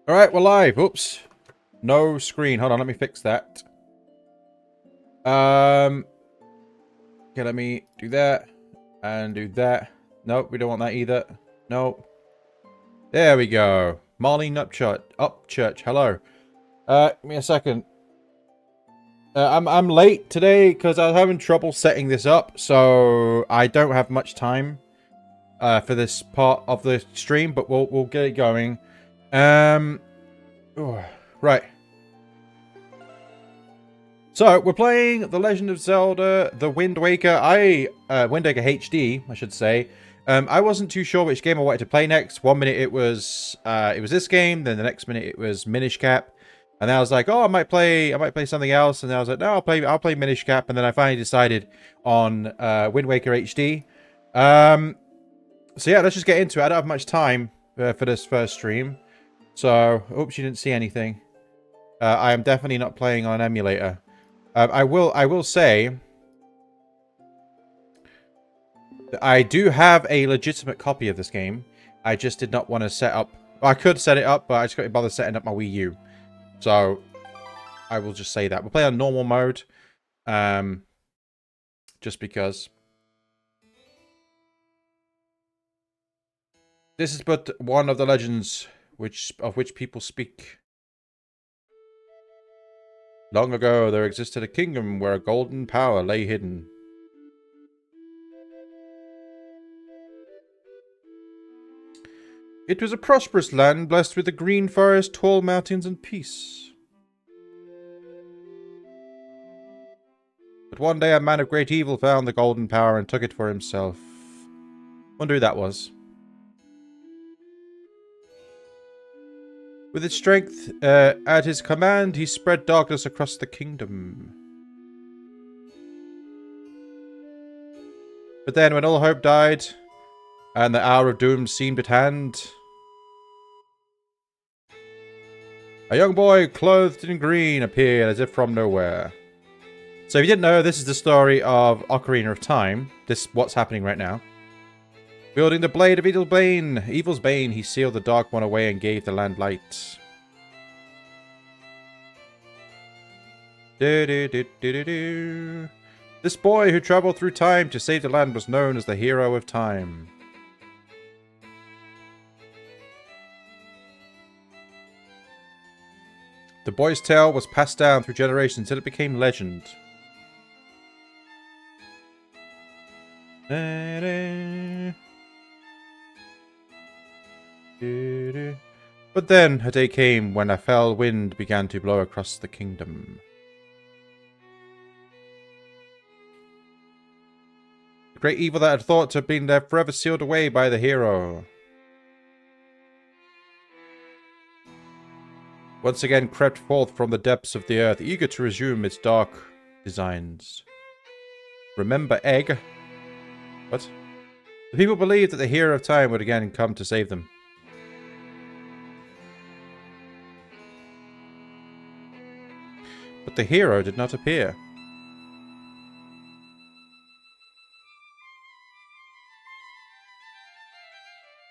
Alright, we're live. Oops. No screen. Hold on, let me fix that. Okay, let me do that. And do that. Nope, we don't want that either. Nope. There we go. Marlene Upchurch. Hello. Give me a second. I'm late today because I was having trouble setting this up, so I don't have much time for this part of the stream, but we'll get it going. Right. So we're playing The Legend of Zelda: The Wind Waker. Wind Waker HD, I should say. I wasn't too sure which game I wanted to play next. One minute it was this game, then the next minute it was Minish Cap. And then I was like, oh, I might play something else. And then I was like, no, I'll play Minish Cap. And then I finally decided on Wind Waker HD. So yeah, let's just get into it. I don't have much time for this first stream. So, oops, you didn't see anything. I am definitely not playing on an emulator. I will say that I do have a legitimate copy of this game. I just did not want to set up. Well, I could set it up, but I just couldn't bother setting up my Wii U. So, I will just say that. We'll play on normal mode. Just because. This is but one of the legends of which people speak. Long ago, there existed a kingdom where a golden power lay hidden. It was a prosperous land, blessed with a green forest, tall mountains, and peace. But one day, a man of great evil found the golden power and took it for himself. Wonder who that was. With its strength at his command, he spread darkness across the kingdom. But then, when all hope died, and the hour of doom seemed at hand, a young boy clothed in green appeared as if from nowhere. So if you didn't know, this is the story of Ocarina of Time. What's happening right now. Wielding the blade of Evil's Bane, he sealed the Dark One away and gave the land light. This boy who traveled through time to save the land was known as the Hero of Time. The boy's tale was passed down through generations until it became legend. But then a day came when a fell wind began to blow across the kingdom. The great evil that had thought to have been there forever sealed away by the hero once again crept forth from the depths of the earth, eager to resume its dark designs. Remember Egg? What? The people believed that the Hero of Time would again come to save them. But the hero did not appear.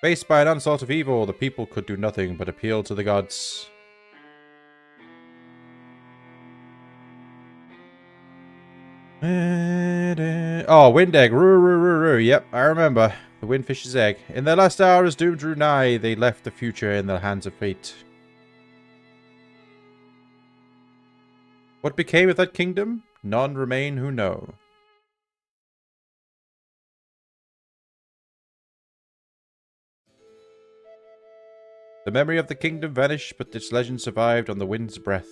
Faced by an onslaught of evil, the people could do nothing but appeal to the gods. Oh, wind egg. Yep, I remember. The windfish's egg. In their last hour as doom drew nigh, they left the future in the hands of fate. What became of that kingdom? None remain who know. The memory of the kingdom vanished, but its legend survived on the wind's breath.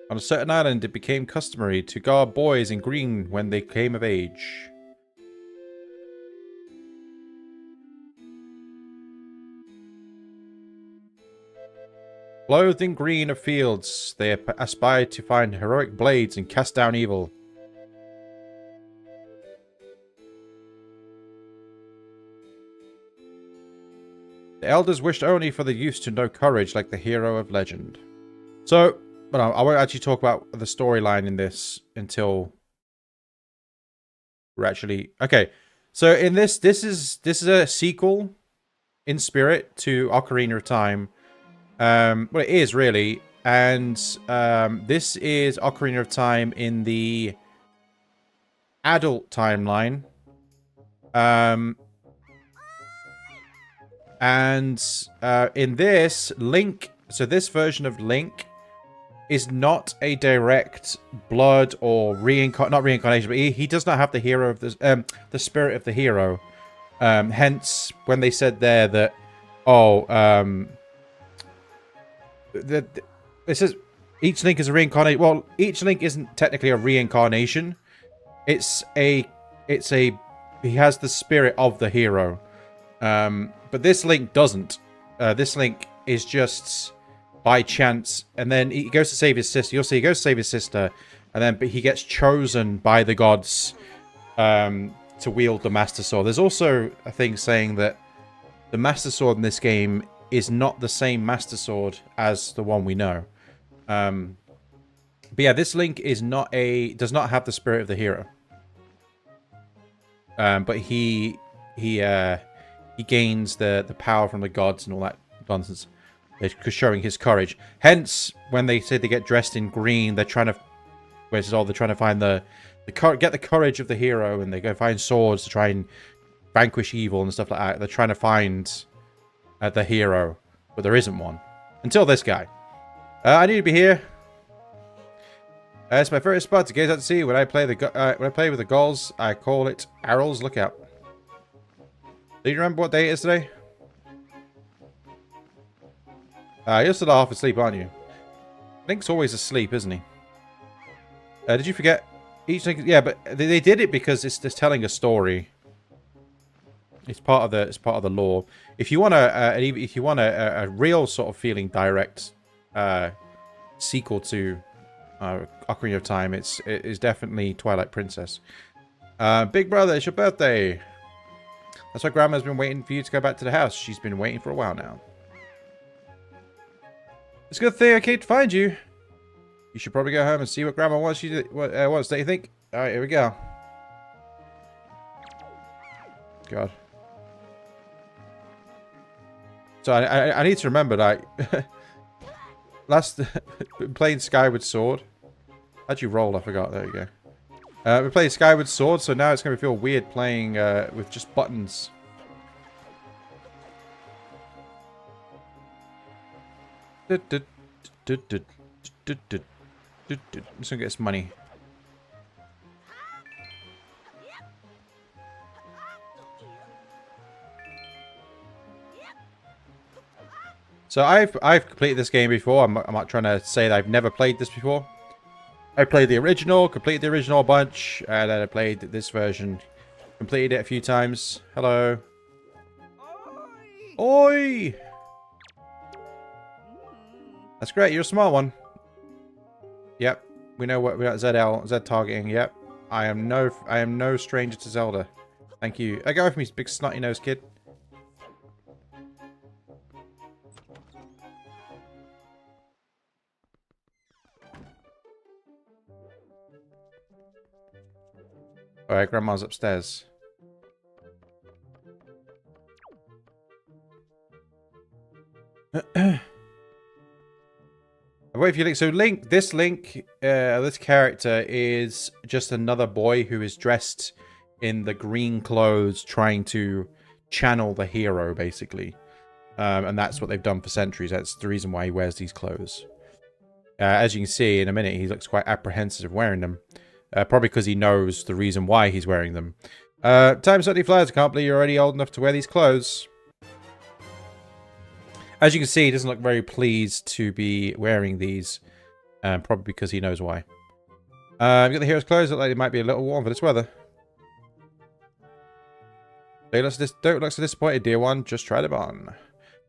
On a certain island, it became customary to guard boys in green when they came of age. Clothed in green of fields, they aspired to find heroic blades and cast down evil. The elders wished only for the youth to know courage like the hero of legend. So, but I won't actually talk about the storyline in this until We're actually okay. So in this is a sequel in spirit to Ocarina of Time. Well, it is really, and this is Ocarina of Time in the adult timeline. In this, Link, so this version of Link is not a direct blood or not reincarnation, but he does not have the hero of the spirit of the hero. Hence, when they said there that, it says each Link is a reincarnation. Well, each Link isn't technically a reincarnation. He has the spirit of the hero. But this Link doesn't. This Link is just by chance, and then he goes to save his sister. You'll see he goes to save his sister, but he gets chosen by the gods to wield the Master Sword. There's also a thing saying that the Master Sword in this game is not the same Master Sword as the one we know. But yeah, this Link does not have the spirit of the hero. But he gains the power from the gods and all that nonsense, showing his courage. Hence, when they say they get dressed in green, they're trying to find get the courage of the hero, and they go find swords to try and vanquish evil and stuff like that. They're trying to find the hero, but there isn't one until this guy. I need to be here. It's my favorite spot to gaze out to sea. When I play with the gulls, I call it Arrol's Lookout. Do you remember what day it is today? You're still half asleep, aren't you? Link's always asleep, isn't he? Did you forget? Each Link, yeah, but they did it because it's telling a story. It's part of the lore. If you want a real sort of feeling direct sequel to Ocarina of Time, it is definitely Twilight Princess. Big brother, it's your birthday. That's why Grandma's been waiting for you to go back to the house. She's been waiting for a while now. It's a good thing I came to find you. You should probably go home and see what Grandma wants you to wants. Don't you think? All right, here we go. God. So I need to remember that. Last playing Skyward Sword. How'd you roll? I forgot. There you go. We played Skyward Sword, so now it's going to feel weird playing with just buttons. I'm just gonna get some money. So I've completed this game before. I'm not trying to say that I've never played this before. I played the original, completed the original a bunch, and then I played this version, completed it a few times. Hello. Oi! That's great. You're a smart one. Yep. We know what we got. Z targeting. Yep. I am no stranger to Zelda. Thank you. Go with me, big snotty nose kid. Alright, Grandma's upstairs. What if you think so? Link, this character is just another boy who is dressed in the green clothes, trying to channel the hero, basically. And that's what they've done for centuries. That's the reason why he wears these clothes. As you can see, in a minute, he looks quite apprehensive of wearing them. Probably because he knows the reason why he's wearing them. Time certainly flies. I can't believe you're already old enough to wear these clothes. As you can see, he doesn't look very pleased to be wearing these. Probably because he knows why. You've got the hero's clothes. Look like it might be a little warm for this weather. Don't look so disappointed, dear one. Just try them on.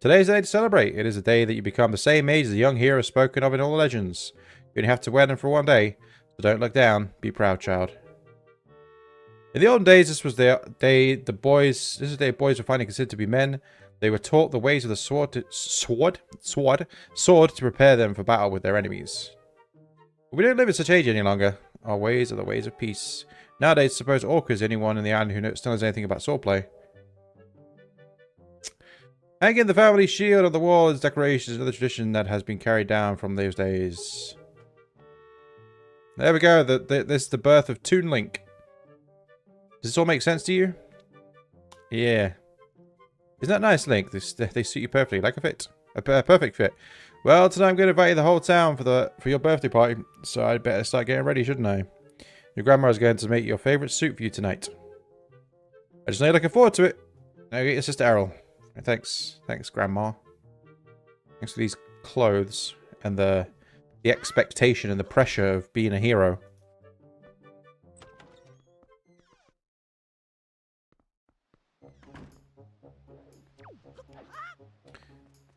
Today's the day to celebrate. It is a day that you become the same age as the young hero spoken of in all the legends. You only have to wear them for one day. So don't look down. Be proud, child. In the olden days, this was the day boys were finally considered to be men. They were taught the ways of the sword to prepare them for battle with their enemies. But we don't live in such age any longer. Our ways are the ways of peace. Nowadays, suppose Orca is anyone in the island who still knows anything about swordplay. Hanging the family shield on the wall is decoration, another tradition that has been carried down from those days. There we go. This is the birth of Toon Link. Does this all make sense to you? Yeah. Isn't that nice, Link? They suit you perfectly, like a fit. A perfect fit. Well, tonight I'm going to invite you the whole town for your birthday party, so I'd better start getting ready, shouldn't I? Your grandma is going to make your favourite soup for you tonight. I just know you're looking forward to it. Now get your sister Errol. Thanks, Grandma. Thanks for these clothes and the expectation and the pressure of being a hero.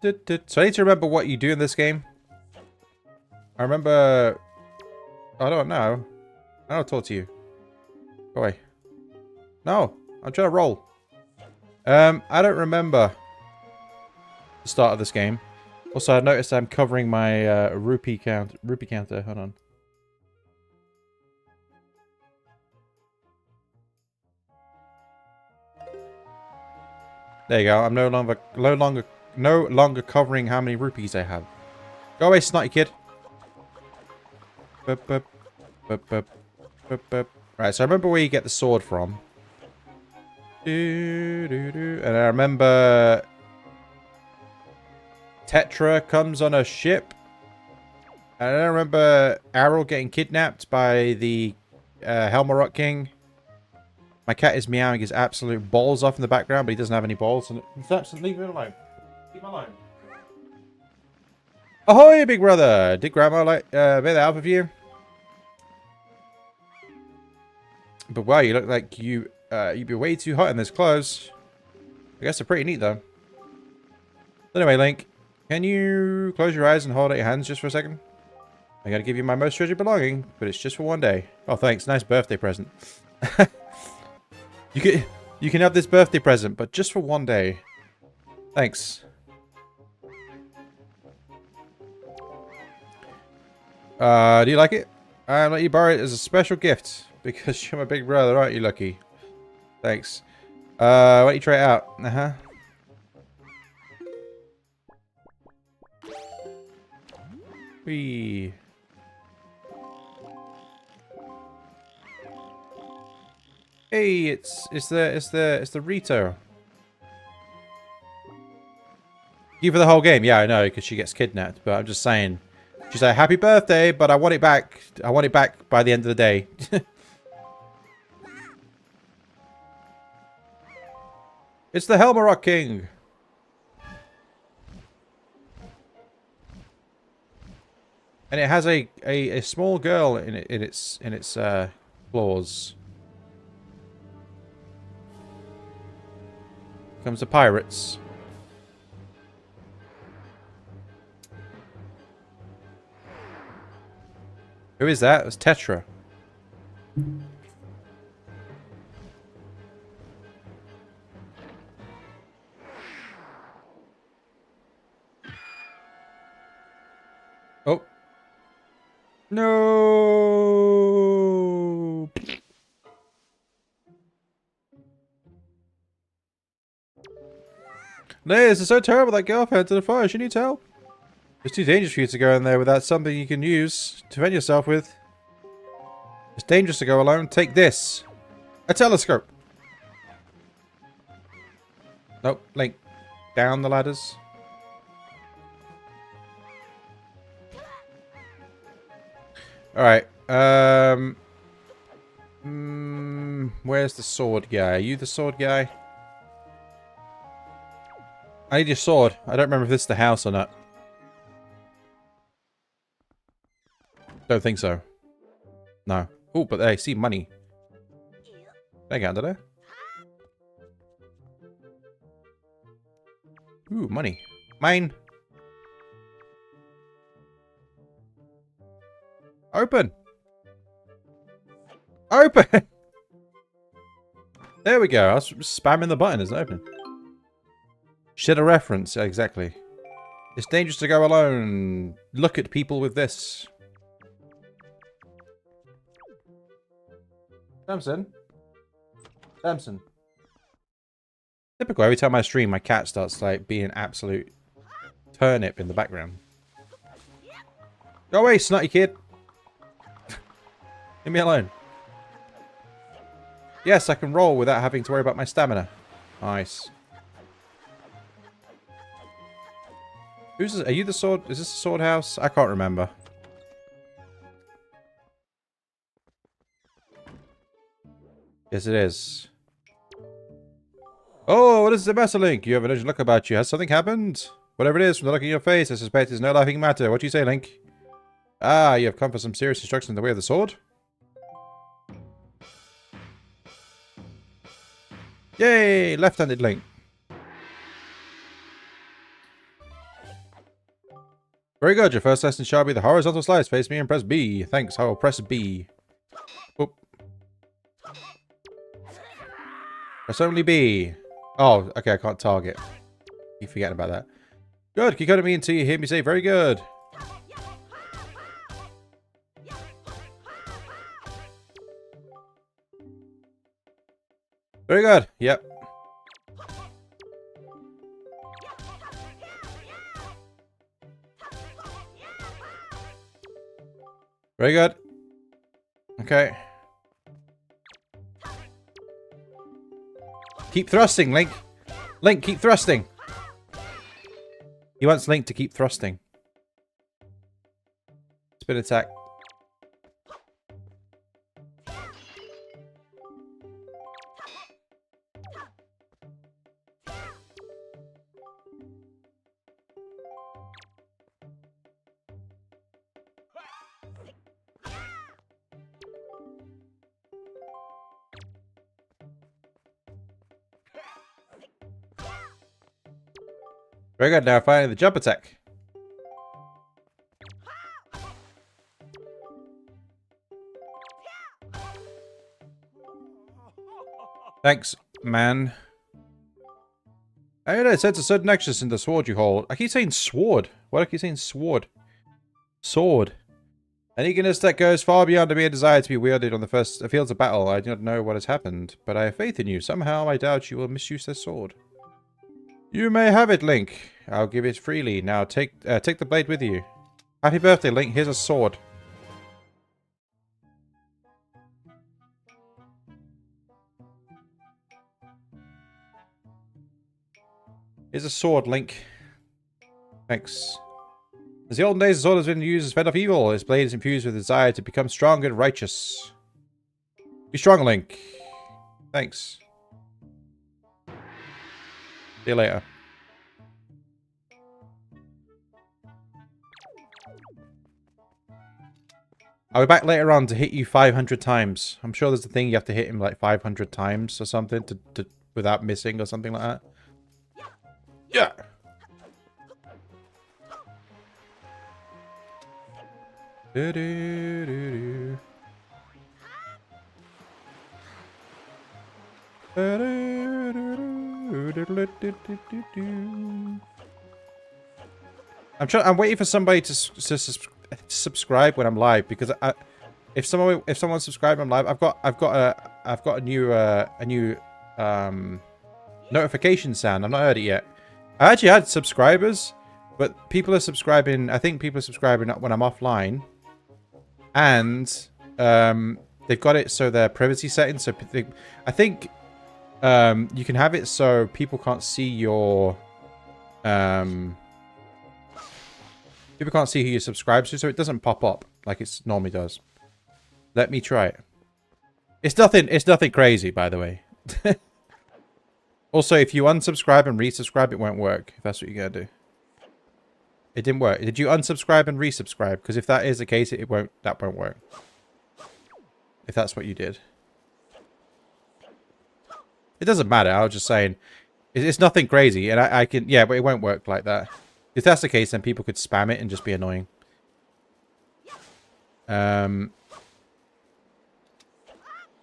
So I need to remember what you do in this game. I remember... I don't know. I don't talk to you. Go away. No, I'm trying to roll. I don't remember the start of this game. Also, I noticed I'm covering my rupee counter. Hold on. There you go. I'm no longer covering how many rupees I have. Go away, snotty kid. Bup, bup, bup, bup, bup, bup. Right, so I remember where you get the sword from. And I remember Tetra comes on a ship. And I remember Errol getting kidnapped by the Helmarok King. My cat is meowing his absolute balls off in the background, but he doesn't have any balls. And leave him alone. Leave him alone. Ahoy, big brother! Did Grandma like make that up of you? But wow, you look like you'd be way too hot in those clothes. I guess they're pretty neat though. Anyway, Link, can you close your eyes and hold out your hands just for a second? I gotta give you my most treasured belonging, but it's just for one day. Oh, thanks. Nice birthday present. You can have this birthday present, but just for one day. Thanks. Do you like it? I'll let you borrow it as a special gift. Because you're my big brother, aren't you, Lucky? Thanks. Why don't you try it out? Uh-huh. Whee. Hey, it's the Rito. You for the whole game? Yeah, I know, because she gets kidnapped. But I'm just saying. She's like, happy birthday, but I want it back. I want it back by the end of the day. It's the Helmarok King. And it has a small girl in its claws. Comes the pirates. Who is that? It's Tetra. Oh. No. Liz, it's so terrible that girl fell into the fire. She needs help. It's too dangerous for you to go in there without something you can use to defend yourself with. It's dangerous to go alone. Take this. A telescope. Nope. Link. Down the ladders. Alright. Where's the sword guy? Are you the sword guy? I need your sword. I don't remember if this is the house or not. Don't think so. No. Oh, but I see money. Did I get under there? Ooh, money. Mine. Open. Open. There we go. I was spamming the button. It's open. Shit a reference. Yeah, exactly. It's dangerous to go alone. Look at people with this. Samson. Samson. Typical, every time I stream, my cat starts like being absolute turnip in the background. Go away, snotty kid. Leave me alone. Yes, I can roll without having to worry about my stamina. Nice. Who's this? Are you the sword? Is this the sword house? I can't remember. Yes, it is. Oh, what is the matter, Link? You have an urgent look about you. Has something happened? Whatever it is, from the look in your face, I suspect it's no laughing matter. What do you say, Link? Ah, you have come for some serious instruction in the way of the sword? Yay! Left-handed Link. Very good. Your first lesson shall be the horizontal slice. Face me and press B. Thanks. I will press B. Oop. Press only B. Oh, okay. I can't target. Keep forgetting about that. Good. Keep going at me until you hear me say very good. Very good. Yep. Very good. Okay. Keep thrusting, Link. Link, keep thrusting. He wants Link to keep thrusting. Spin attack. Very good. Now finally the jump attack. Thanks, man. I don't know, it says a sudden nexus in the sword you hold. I keep saying sword. Why do I keep saying sword? Sword. An eagerness that goes far beyond a mere desire to be wielded on the first fields of battle. I do not know what has happened, but I have faith in you. Somehow I doubt you will misuse this sword. You may have it, Link. I'll give it freely. Now take the blade with you. Happy birthday, Link. Here's a sword. Here's a sword, Link. Thanks. As the olden days, the sword has been used as fend off evil. Its blade is infused with a desire to become strong and righteous. Be strong, Link. Thanks. See you later. I'll be back later on to hit you 500 times. I'm sure there's a thing you have to hit him like 500 times or something to without missing or something like that. Yeah. I'm waiting for somebody to subscribe when I'm live, because if someone subscribes when I'm live, I've got a new notification sound. I've not heard it yet. I actually had subscribers, but people are subscribing. I think people are subscribing when I'm offline, and they've got it so their privacy settings. So I think you can have it so people can't see your people can't see who you subscribe to, so it doesn't pop up like it normally does. Let me try it. It's nothing crazy, by the way. Also, if you unsubscribe and resubscribe, it won't work. If that's what you're gonna do. It didn't work. Did you unsubscribe and resubscribe? Because if that is the case, that won't work. If that's what you did. It doesn't matter. I was just saying. It's nothing crazy, and I can... Yeah, but it won't work like that. If that's the case, then people could spam it and just be annoying. I mean,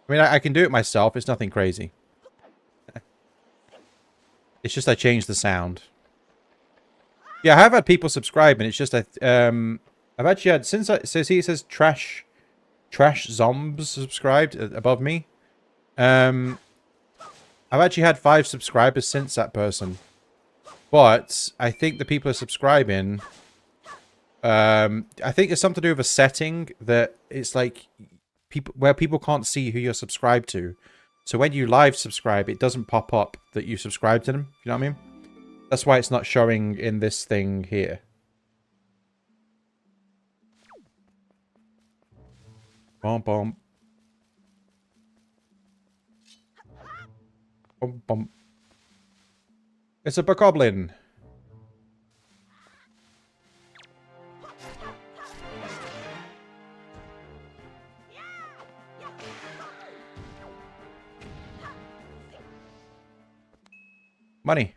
I can do it myself. It's nothing crazy. It's just I changed the sound. Yeah, I have had people subscribe, and it's just I've actually had, since see it says trash Trash Zombs subscribed above me. I've actually had 5 subscribers since that person. But I think the people are subscribing. I think it's something to do with a setting that it's like people can't see who you're subscribed to. So when you live subscribe, it doesn't pop up that you subscribe to them. You know what I mean? That's why it's not showing in this thing here. Bum bum. Bum bum. It's a bokoblin. Money.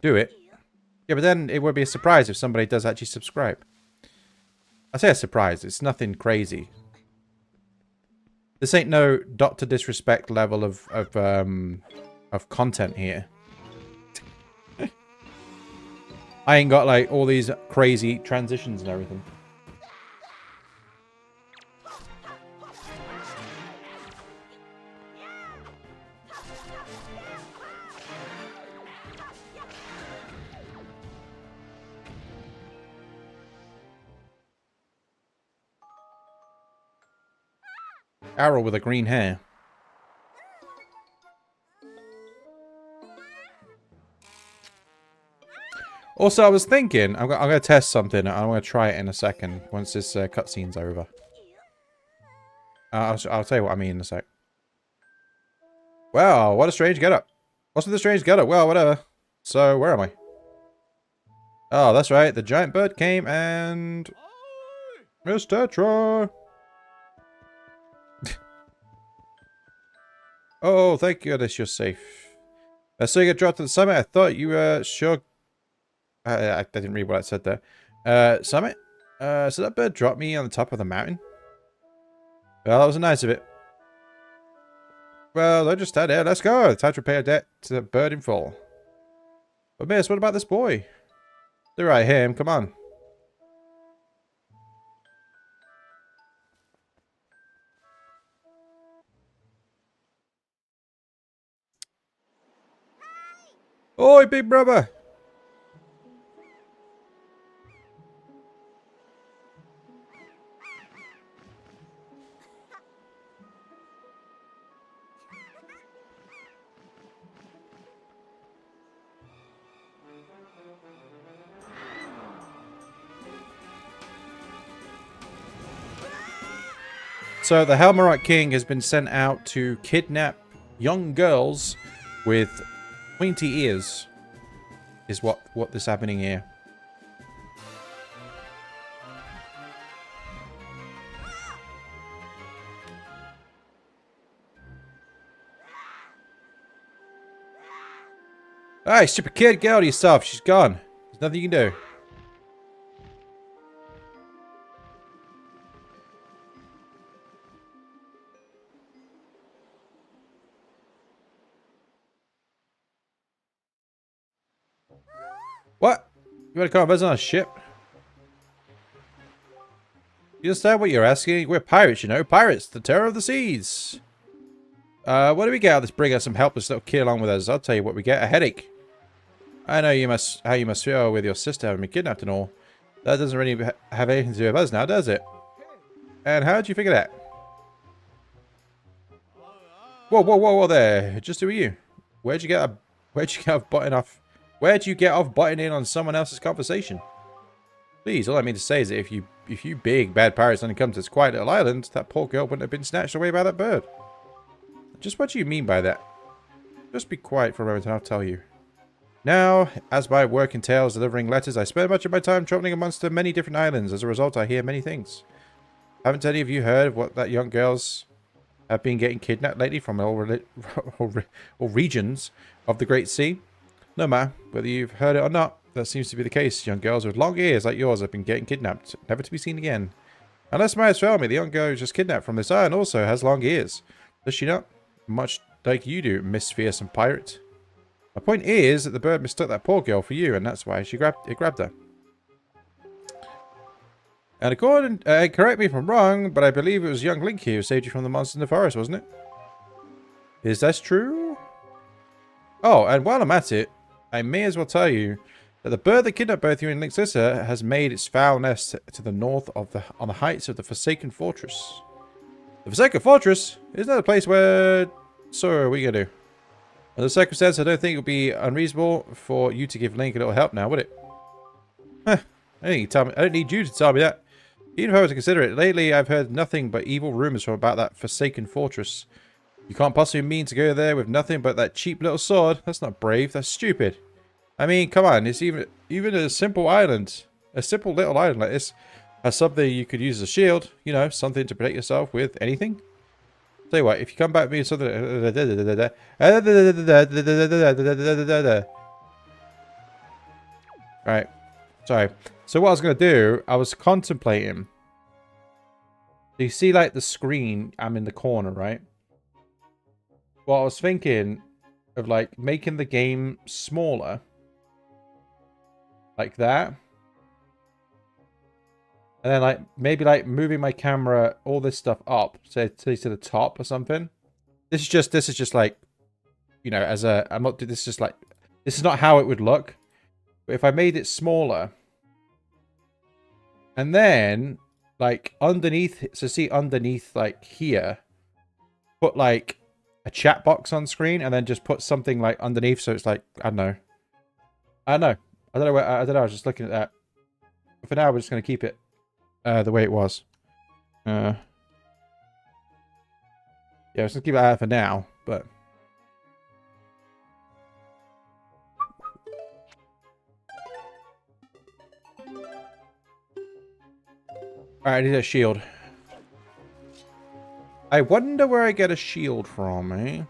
Do it. Yeah, but then it would be a surprise if somebody does actually subscribe. I say a surprise. It's nothing crazy. This ain't no Dr. Disrespect level of content here. I ain't got like all these crazy transitions and everything. Arrow with a green hair. Also, I was thinking, I'm going to test something. I'm going to try it in a second once this cutscene's over. I'll tell you what I mean in a sec. Wow, what a strange getup. What's with the strange getup? Well, whatever. So, where am I? Oh, that's right. The giant bird came and... Miss Tetra! Oh, thank goodness you're safe. So you get dropped at the summit. I thought you were sure... I didn't read what I said there. Summit? So that bird dropped me on the top of the mountain? Well, that was nice of it. Well, I just stand there. Let's go. Time to repay a debt to the bird in full. But miss, what about this boy? They're right here. Come on. Oi, big brother! So the Helmarite King has been sent out to kidnap young girls with pointy ears. Is what is happening here. Hey, stupid kid, get out of yourself. She's gone. There's nothing you can do. What? You want to come visit on a ship? You understand what you're asking? We're pirates, you know. Pirates, the terror of the seas. What do we get out of this bring us some helpless little kid along with us? I'll tell you what we get. A headache. I know how you must feel with your sister having been kidnapped and all. That doesn't really have anything to do with us now, does it? And how did you figure that? Whoa, whoa, whoa, whoa there. Just who are you? Where'd you get off butting in on someone else's conversation? Please, all I mean to say is that if you big bad pirates only come to this quiet little island, that poor girl wouldn't have been snatched away by that bird. Just what do you mean by that? Just be quiet for a moment and I'll tell you. Now, as my work entails delivering letters, I spend much of my time traveling amongst the many different islands. As a result, I hear many things. Haven't any of you heard of what that young girls have been getting kidnapped lately from all regions of the Great Sea? No matter whether you've heard it or not, that seems to be the case. Young girls with long ears like yours have been getting kidnapped, never to be seen again. Unless my eyes fail me, the young girl who was just kidnapped from this island also has long ears. Does she not? Much like you do, Miss Fearsome Pirate. My point is that the bird mistook that poor girl for you, and that's why it grabbed her. And according, correct me if I'm wrong, but I believe it was young Link here who saved you from the monsters in the forest, wasn't it? Is that true? Oh, and while I'm at it, I may as well tell you that the bird that kidnapped both you and Link's sister has made its foul nest to the north of on the heights of the Forsaken Fortress. The Forsaken Fortress? Isn't that a place where... So, what are you gonna do? Under the circumstance, I don't think it would be unreasonable for you to give Link a little help now, would it? Huh. I don't need you to tell me that. Even if I were to consider it, lately I've heard nothing but evil rumors from about that Forsaken Fortress. You can't possibly mean to go there with nothing but that cheap little sword. That's not brave, that's stupid. I mean, come on, it's even a simple island. A simple little island like this has something you could use as a shield. You know, something to protect yourself with anything. Tell you what, if you come back with me with something... Right. Sorry. So what I was going to do, I was contemplating. You see, like, the screen, I'm in the corner, right? Well, I was thinking of, like, making the game smaller. Like that. And then, like, maybe, like, moving my camera, all this stuff up, say, to the top or something. This is just, like, you know, as a... I'm not... This is just, like... This is not how it would look. But if I made it smaller... And then, like, underneath, so see underneath, like, here, put, like, a chat box on screen, and then just put something, like, underneath, so it's, like, I don't know. I don't know, I don't know, I was just looking at that. But for now, we're just going to keep it the way it was. Yeah, I was going to keep it out for now, but... Alright, I need a shield. I wonder where I get a shield from, eh?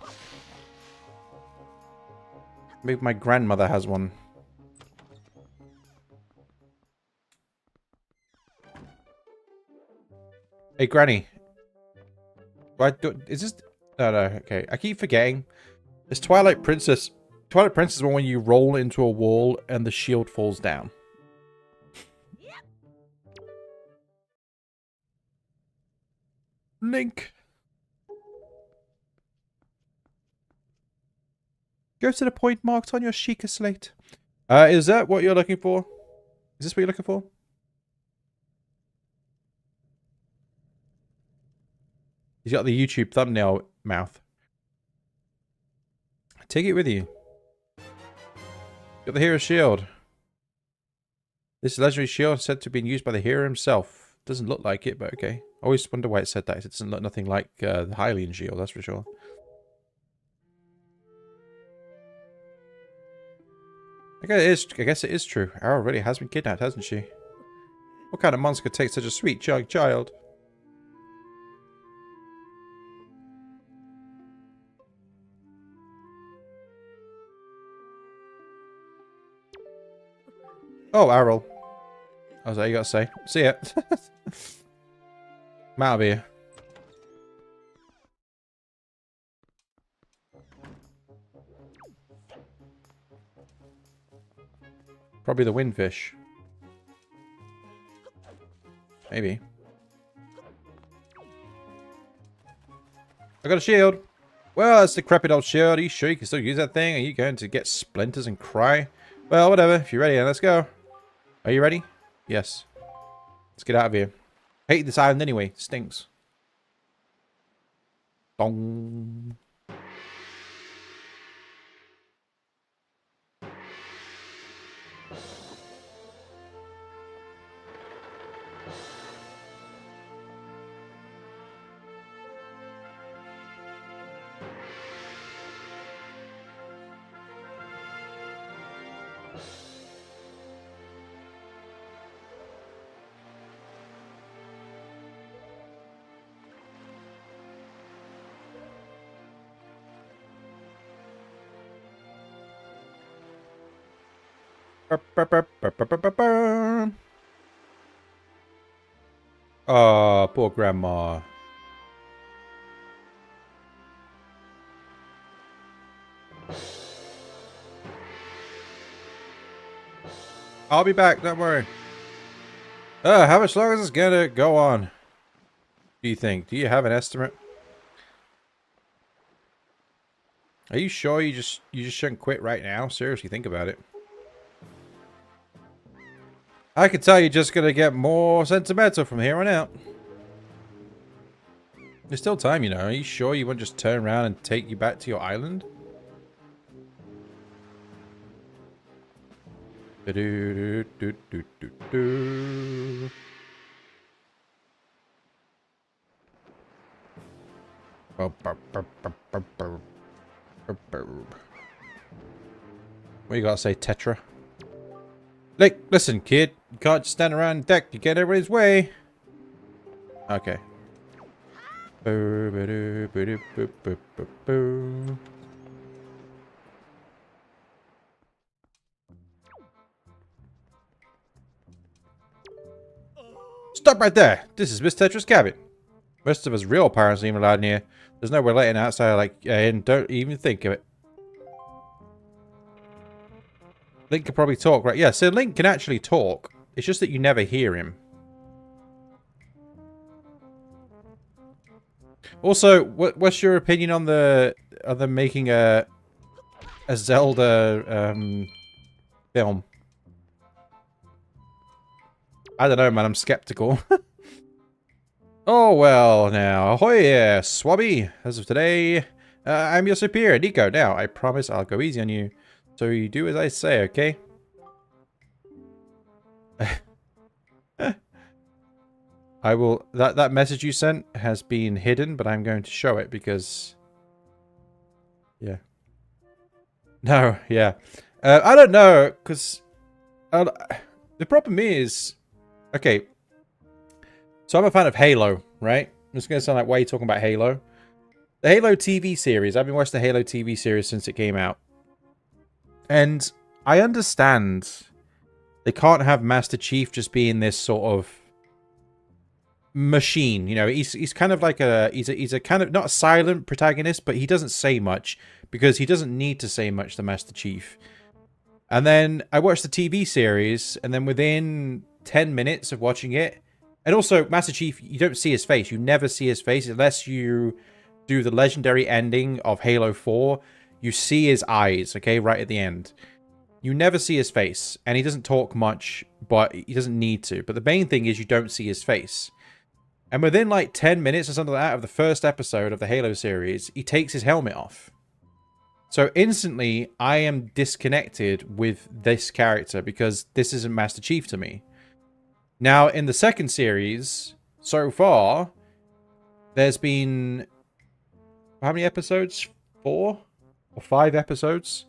Maybe my grandmother has one. Hey, Granny. Is this... No, okay. I keep forgetting. It's Twilight Princess. Twilight Princess is when you roll into a wall and the shield falls down. Link. Go to the point marked on your Sheikah slate. Is that what you're looking for? Is this what you're looking for? He's got the YouTube thumbnail mouth. Take it with you. Got the hero shield. This legendary shield is said to have been used by the hero himself. Doesn't look like it, but okay. I always wonder why it said that. It doesn't look nothing like the Hylian shield, that's for sure. I guess it is true. Arrow really has been kidnapped, hasn't she? What kind of monster could take such a sweet young child? Oh, Arrow. I was like, you gotta say. See ya. I'm out of here. Probably the windfish. Maybe. I got a shield. Well, that's the decrepit old shield. Are you sure you can still use that thing? Are you going to get splinters and cry? Well, whatever. If you're ready, then let's go. Are you ready? Yes. Let's get out of here. I hate this island anyway. It stinks. Bong. Oh, poor grandma. I'll be back, don't worry. How much longer is this gonna go on? Do you think? Do you have an estimate? Are you sure you just shouldn't quit right now? Seriously, think about it. I can tell you're just gonna get more sentimental from here on out. There's still time, you know. Are you sure you won't just turn around and take you back to your island? What you gotta say, Tetra? Like, listen, kid. You can't just stand around deck. You get everybody's way. Okay. Stop right there. This is Miss Tetra's cabin. Most of us real parents aren't even allowed in here. There's no way letting an outsider like in. Don't even think of it. Link can probably talk, right? Yeah, so Link can actually talk. It's just that you never hear him. Also, what's your opinion on the making a Zelda film? I don't know, man. I'm skeptical. Oh well, now ahoy, Swabby. As of today, I'm your superior, Nico. Now, I promise I'll go easy on you, so you do as I say, okay? I will. That message you sent has been hidden, but I'm going to show it because. Yeah. No. Yeah. I don't know because. The problem is, okay. So I'm a fan of Halo, right? It's going to sound like, why are you talking about Halo? The Halo TV series. I've been watching the Halo TV series since it came out, and I understand they can't have Master Chief just being this sort of machine, you know. He's kind of like he's a kind of not a silent protagonist, but he doesn't say much because he doesn't need to say much, the Master Chief. And then I watched the TV series, and then within 10 minutes of watching it, and also Master Chief, you don't see his face. You never see his face unless you do the legendary ending of Halo 4. You see his eyes, okay, right at the end. You never see his face, and he doesn't talk much, but he doesn't need to. But the main thing is you don't see his face. And within like 10 minutes or something like that of the first episode of the Halo series, he takes his helmet off. So instantly, I am disconnected with this character because this isn't Master Chief to me. Now, in the second series, so far, there's been... how many episodes? 4 or 5 episodes?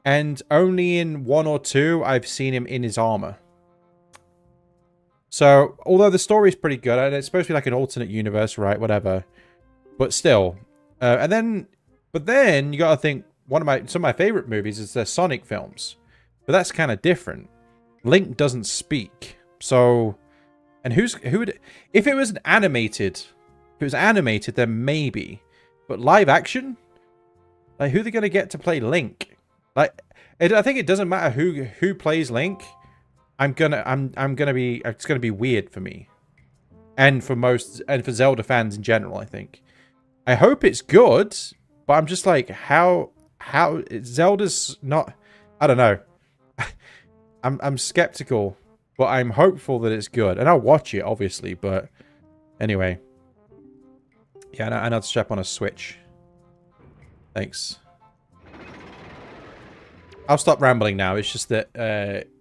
And only in 1 or 2, I've seen him in his armor. So, although the story's pretty good, and it's supposed to be like an alternate universe, right? Whatever. But still. But then, you gotta think, some of my favorite movies is the Sonic films. But that's kind of different. Link doesn't speak. So, and who would... if it was animated, then maybe. But live action? Like, who are they gonna get to play Link? Like, I think it doesn't matter who plays Link. I'm gonna be, it's gonna be weird for me, and for Zelda fans in general. I think. I hope it's good, but I'm just like, how Zelda's not. I don't know. I'm skeptical, but I'm hopeful that it's good, and I'll watch it obviously. But anyway, yeah, I know to strap on a Switch. Thanks. I'll stop rambling now. It's just that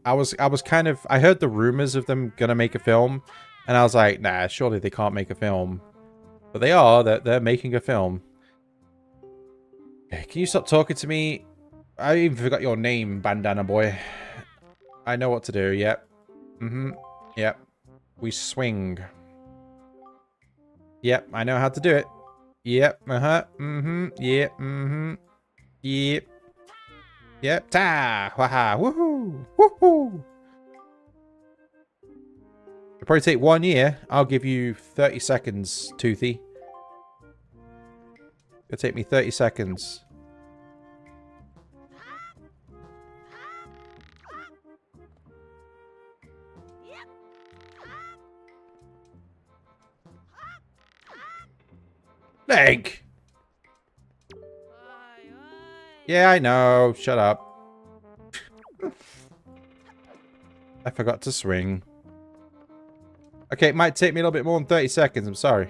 I was kind of... I heard the rumors of them gonna make a film, and I was like, nah, surely they can't make a film. But they are. They're making a film. Can you stop talking to me? I even forgot your name, Bandana Boy. I know what to do. Yep. Yep. We swing. Yep. I know how to do it. Yep. Yep. Yep. Yep. Ta! Waha! Woohoo! Woohoo! It'll probably take 1 year. I'll give you 30 seconds, Toothy. It'll take me 30 seconds. Leg! Yeah, I know. Shut up. I forgot to swing. Okay, it might take me a little bit more than 30 seconds. I'm sorry.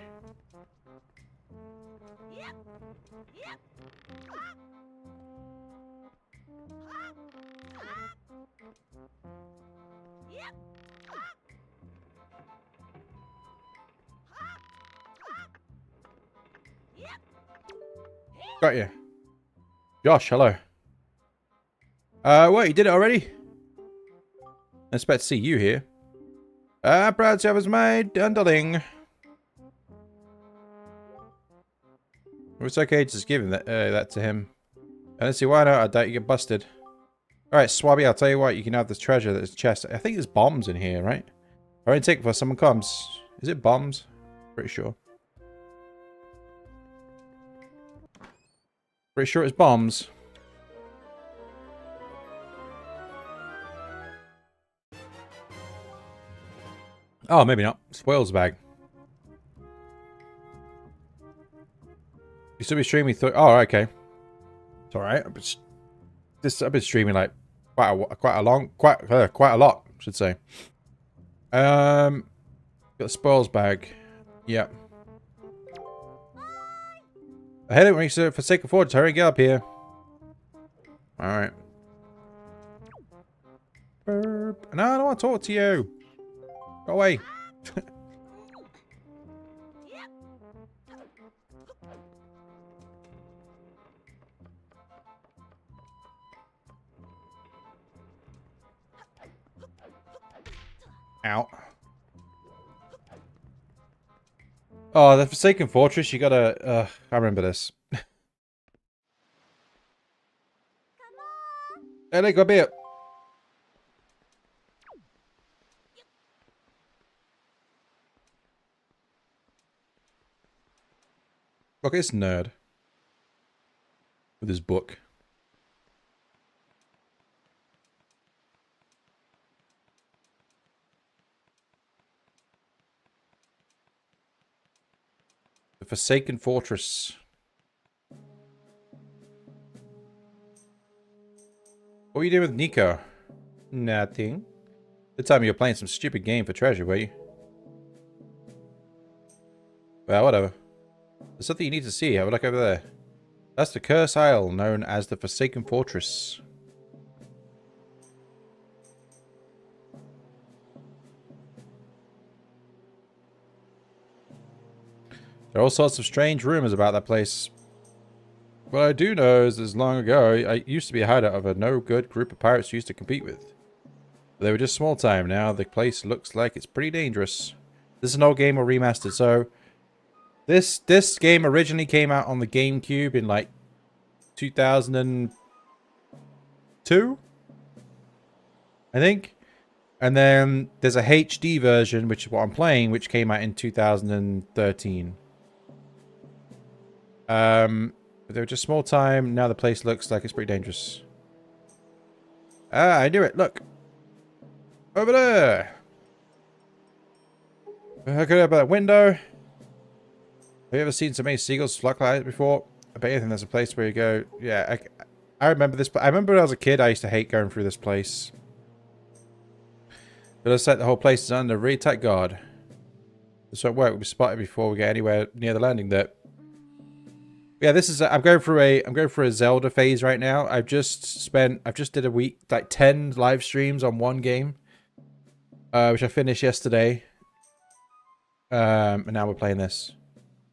Got you. Josh, hello. What? You did it already? I expect to see you here. Proud to have as my underling. It's okay just giving that to him. I don't see why not. I doubt you get busted. Alright, Swabby, I'll tell you what. You can have this treasure. There's a chest. I think there's bombs in here, right? I already take it before someone comes. Is it bombs? Pretty sure. Pretty sure it's bombs. Oh, maybe not. Spoils bag. You still be streaming through? Oh, okay. It's alright. I've been streaming like quite a lot, I should say. Got the spoils bag. Yep. I had it when you for sake of forge. Hurry, get up here. Alright. Burp. No, I don't want to talk to you. Go away. Out. Oh, the Forsaken Fortress, you gotta... I remember this. Hey, go here. Look at this nerd. With his book. The Forsaken Fortress. What were you doing with Nico? Nothing. The time you were playing some stupid game for treasure, were you? Well, whatever. There's something you need to see. Have a look over there. That's the Curse Isle, known as the Forsaken Fortress. There are all sorts of strange rumors about that place. What I do know is as long ago, I used to be a hideout of a no-good group of pirates who used to compete with. They were just small time. Now the place looks like it's pretty dangerous. This is an old game or remastered, so... This game originally came out on the GameCube in like 2002, I think. And then there's a HD version, which is what I'm playing, which came out in 2013. But they were just small time. Now the place looks like it's pretty dangerous. Ah, I knew it. Look. Over there. Look at that window. Have you ever seen so many seagulls flock like that before? I bet you think there's a place where you go. Yeah, I remember this. I remember when I was a kid, I used to hate going through this place. But looks like the whole place is under really tight guard. This won't work. We'll be spotted before we get anywhere near the landing there. Yeah, this is. I'm going through a Zelda phase right now. I've just did a week, like 10 live streams on one game, which I finished yesterday. And now we're playing this.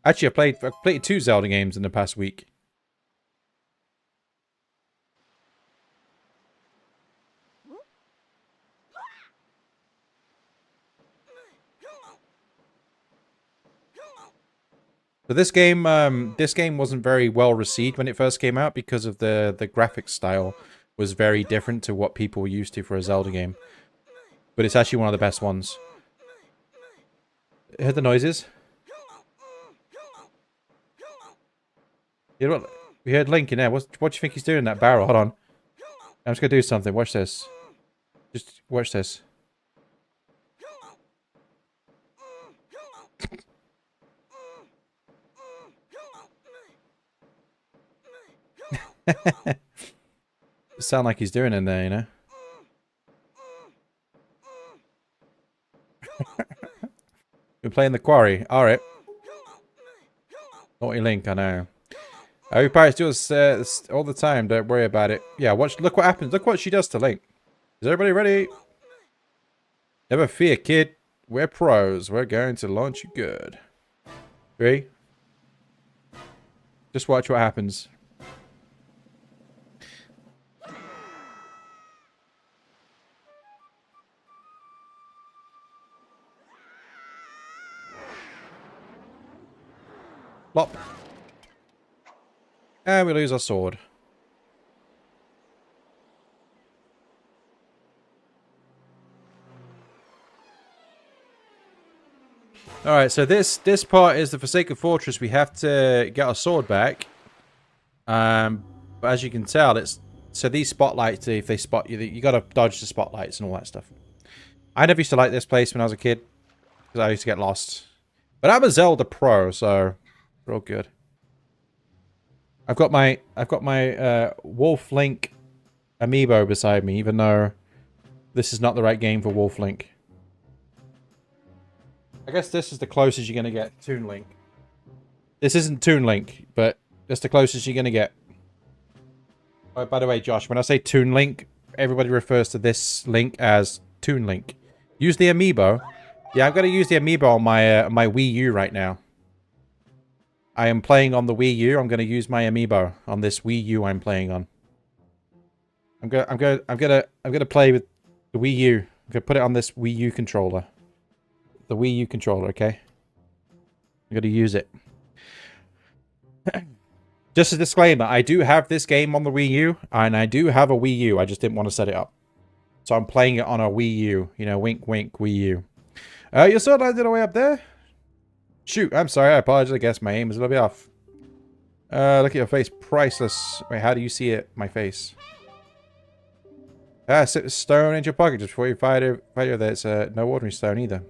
Actually, I played 2 Zelda games in the past week. But this game wasn't very well received when it first came out because of the graphics style was very different to what people were used to for a Zelda game. But it's actually one of the best ones. Heard the noises? You know what? We heard Link in there. What do you think he's doing in that barrel? Hold on. I'm just gonna do something. Watch this. Just watch this. Sound like he's doing in there, you know? We're playing the quarry. Alright. Naughty Link, I know. We pirates do this all the time. Don't worry about it. Yeah, watch. Look what happens. Look what she does to Link. Is everybody ready? Never fear, kid. We're pros. We're going to launch you good. 3. Just watch what happens. Plop. And we lose our sword. Alright, so this part is the Forsaken Fortress. We have to get our sword back. But as you can tell, it's... So these spotlights, if they spot you, you gotta dodge the spotlights and all that stuff. I never used to like this place when I was a kid. Because I used to get lost. But I'm a Zelda pro, so... We're all good. I've got my Wolf Link amiibo beside me, even though this is not the right game for Wolf Link. I guess this is the closest you're gonna get to Toon Link. This isn't Toon Link, but that's the closest you're gonna get. Oh, by the way, Josh, when I say Toon Link, everybody refers to this Link as Toon Link. Use the amiibo. Yeah, I'm gonna use the amiibo on my my Wii U right now. I am playing on the Wii U. I'm going to use my amiibo on this Wii U I'm playing on. I'm gonna play with the Wii U. I'm gonna put it on this Wii U controller. The Wii U controller, okay? I'm gonna use it. Just a disclaimer, I do have this game on the Wii U, and I do have a Wii U. I just didn't want to set it up. So I'm playing it on a Wii U. You know, wink, wink, Wii U. Your sword landed away up there? Shoot, I'm sorry, I apologize. I guess my aim is a little bit off. Look at your face. Priceless. Wait, how do you see it? My face. Ah, sit a stone in your pocket just before you fight her there. It's no ordinary stone either.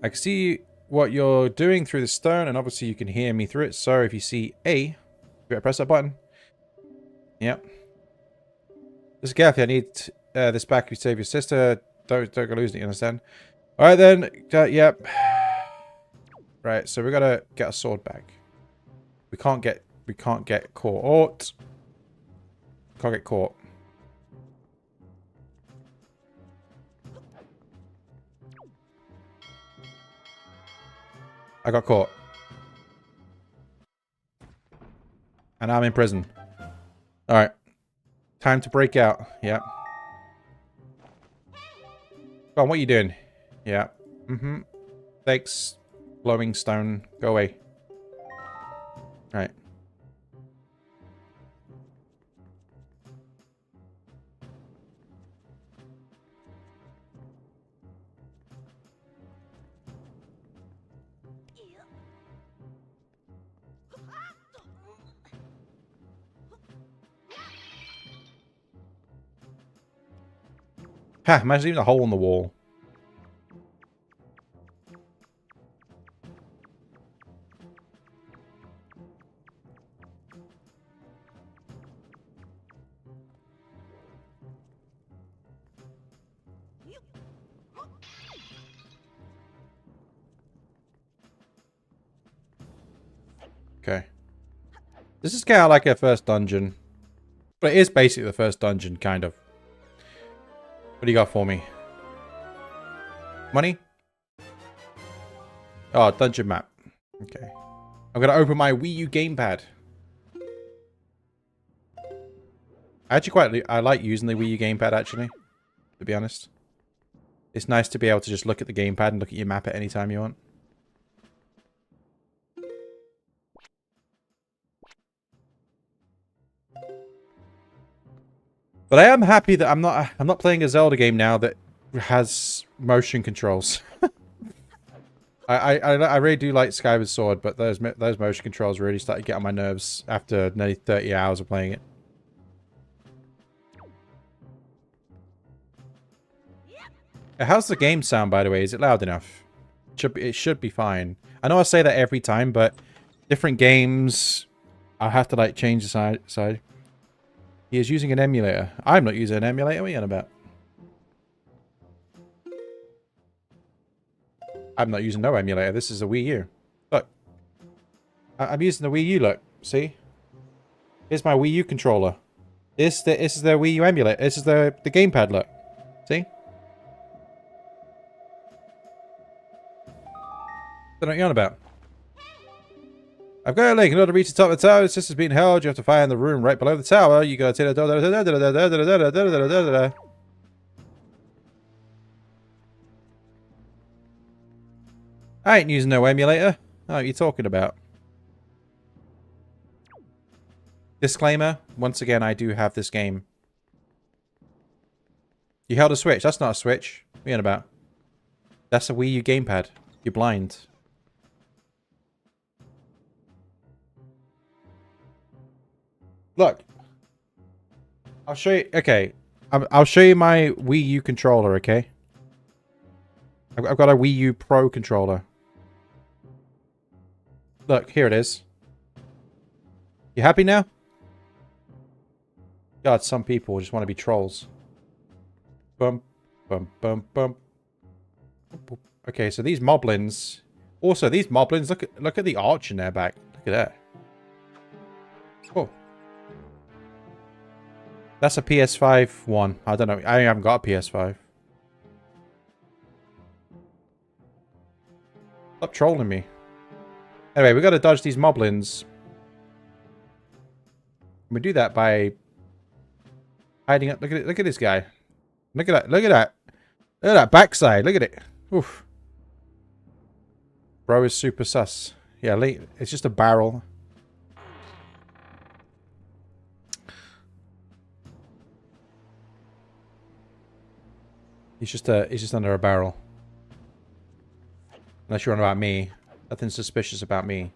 I can see what you're doing through the stone, and obviously you can hear me through it. So if you see A, you better press that button. Yep. Just carefully, I need this back to save your sister. Don't go losing it, you understand? Alright then, yep. Right, so we gotta get a sword back. We can't get caught. Can't get caught. I got caught. And I'm in prison. Alright. Time to break out. Yeah. Go on, what are you doing? Yeah. Mm-hmm. Thanks. Glowing stone. Go away. Right. Ha! Imagine even a hole in the wall. Okay. This is kind of like our first dungeon. But it is basically the first dungeon, kind of. What do you got for me? Money? Oh, dungeon map. Okay. I'm going to open my Wii U gamepad. I like using the Wii U gamepad, actually. To be honest. It's nice to be able to just look at the gamepad and look at your map at any time you want. But I am happy that I'm not playing a Zelda game now that has motion controls. I really do like Skyward Sword, but those motion controls really started to get on my nerves after nearly 30 hours of playing it. How's the game sound, by the way? Is it loud enough? It should be fine. I know I say that every time, but different games I have to like change the side. He is using an emulator. I'm not using an emulator. What are you on about? I'm not using no emulator. This is a Wii U. Look. I'm using the Wii U, look. See? Here's my Wii U controller. This is the Wii U emulator. This is the gamepad, look. See? What are you on about? I've got a link. In order to reach the top of the tower, this has been held. You have to find the room right below the tower. You gotta take the... I ain't using no emulator. What are you talking about? Disclaimer. Once again, I do have this game. You held a Switch. That's not a Switch. What are you on about? That's a Wii U gamepad. You're blind. Look. I'll show you. Okay. I'll show you my Wii U controller, okay? I've got a Wii U Pro controller. Look, here it is. You happy now? God, some people just want to be trolls. Bum, bum, bum, bum. Okay, so these moblins. Also, these moblins. Look at the arch in their back. Look at that. Oh, that's a PS5 one. I don't know. I haven't got a PS5. Stop trolling me. Anyway, we got to dodge these moblins. We do that by hiding up. Look at it. Look at this guy. Look at that. Look at that. Look at that backside. Look at it. Oof. Bro is super sus. Yeah, it's just a barrel. He's just under a barrel. Unless you're on about me. Nothing suspicious about me.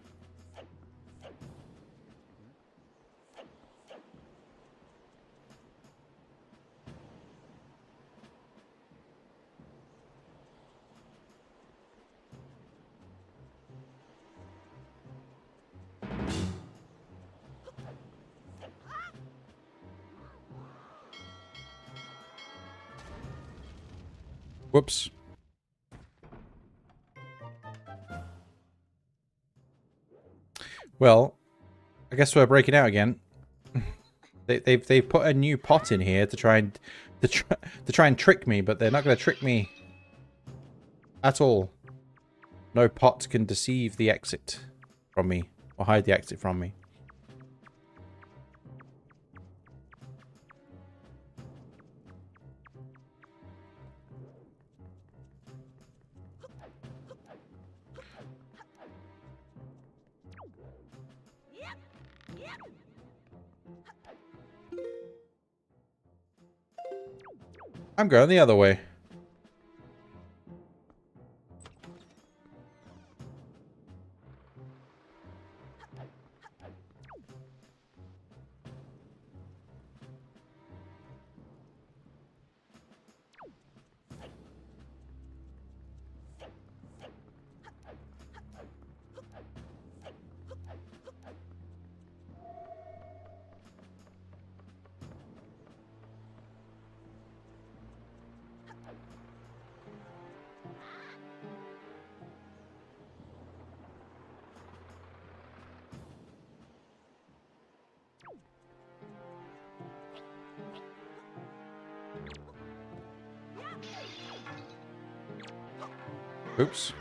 Whoops. Well, I guess we're breaking out again. They've put a new pot in here to try and trick me, but they're not going to trick me at all. No pot can deceive the exit from me or hide the exit from me. I'm going the other way. Oops.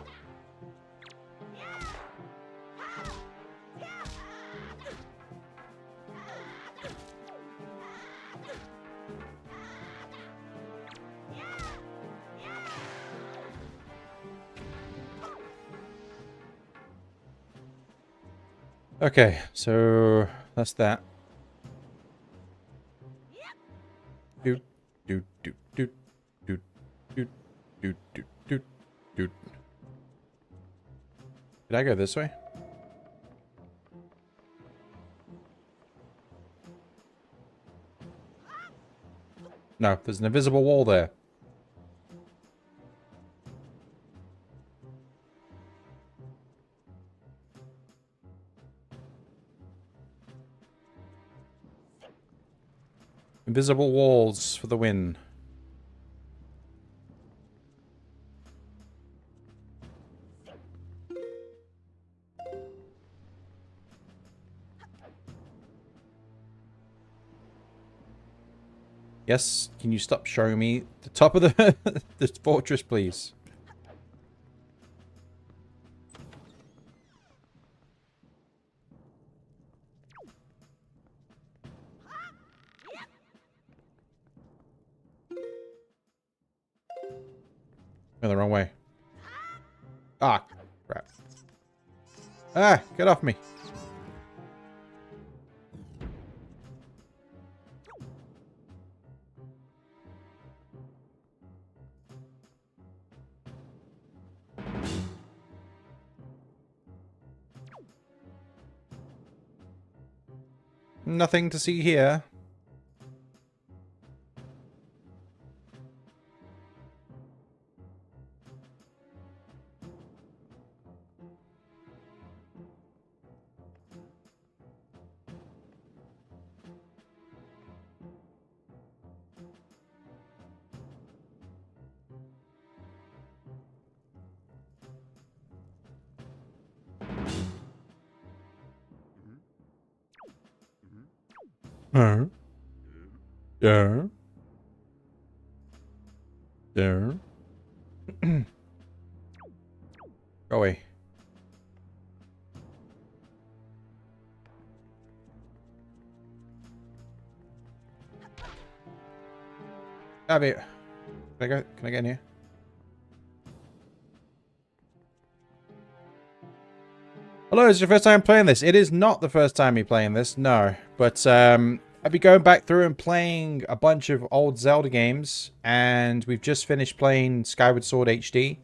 Okay, so that's that. Do do do do do do do do do do. Did I go this way? No, there's an invisible wall there. Invisible walls for the win. Yes, can you stop showing me the top of the the fortress, please? Going the wrong way. Ah, crap. Ah, get off me. Nothing to see here. Yeah. There. Go away. Have it. Can I go? Can I get in here? Hello, is it your first time playing this? It is not the first time me playing this, no. But I've been going back through and playing a bunch of old Zelda games, and we've just finished playing Skyward Sword HD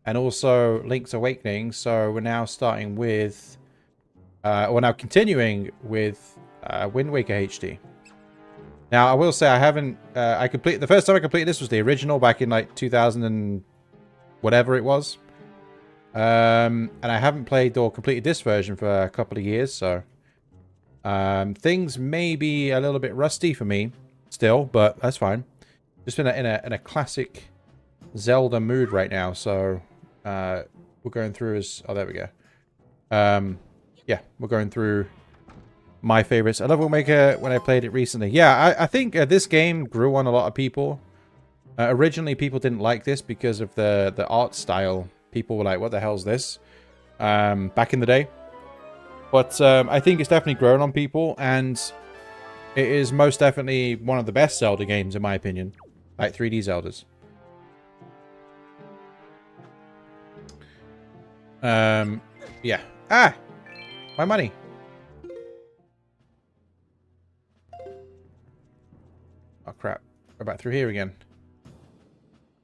and also Link's Awakening. So we're now starting with, we're now continuing with Wind Waker HD. Now I will say I haven't, the first time I completed this was the original back in like 2000 and whatever it was. And I haven't played or completed this version for a couple of years, so things may be a little bit rusty for me still, but that's fine. Just been in a classic Zelda mood right now, so we're going through as there we go. Yeah, we're going through my favorites. I love Wind Waker when I played it recently. Yeah, I think this game grew on a lot of people. Originally, people didn't like this because of the art style. People were like, what the hell's this? Back in the day. But I think it's definitely grown on people, and it is most definitely one of the best Zelda games, in my opinion. Like 3D Zeldas. Yeah. Ah! My money. Oh, crap. Go back through here again.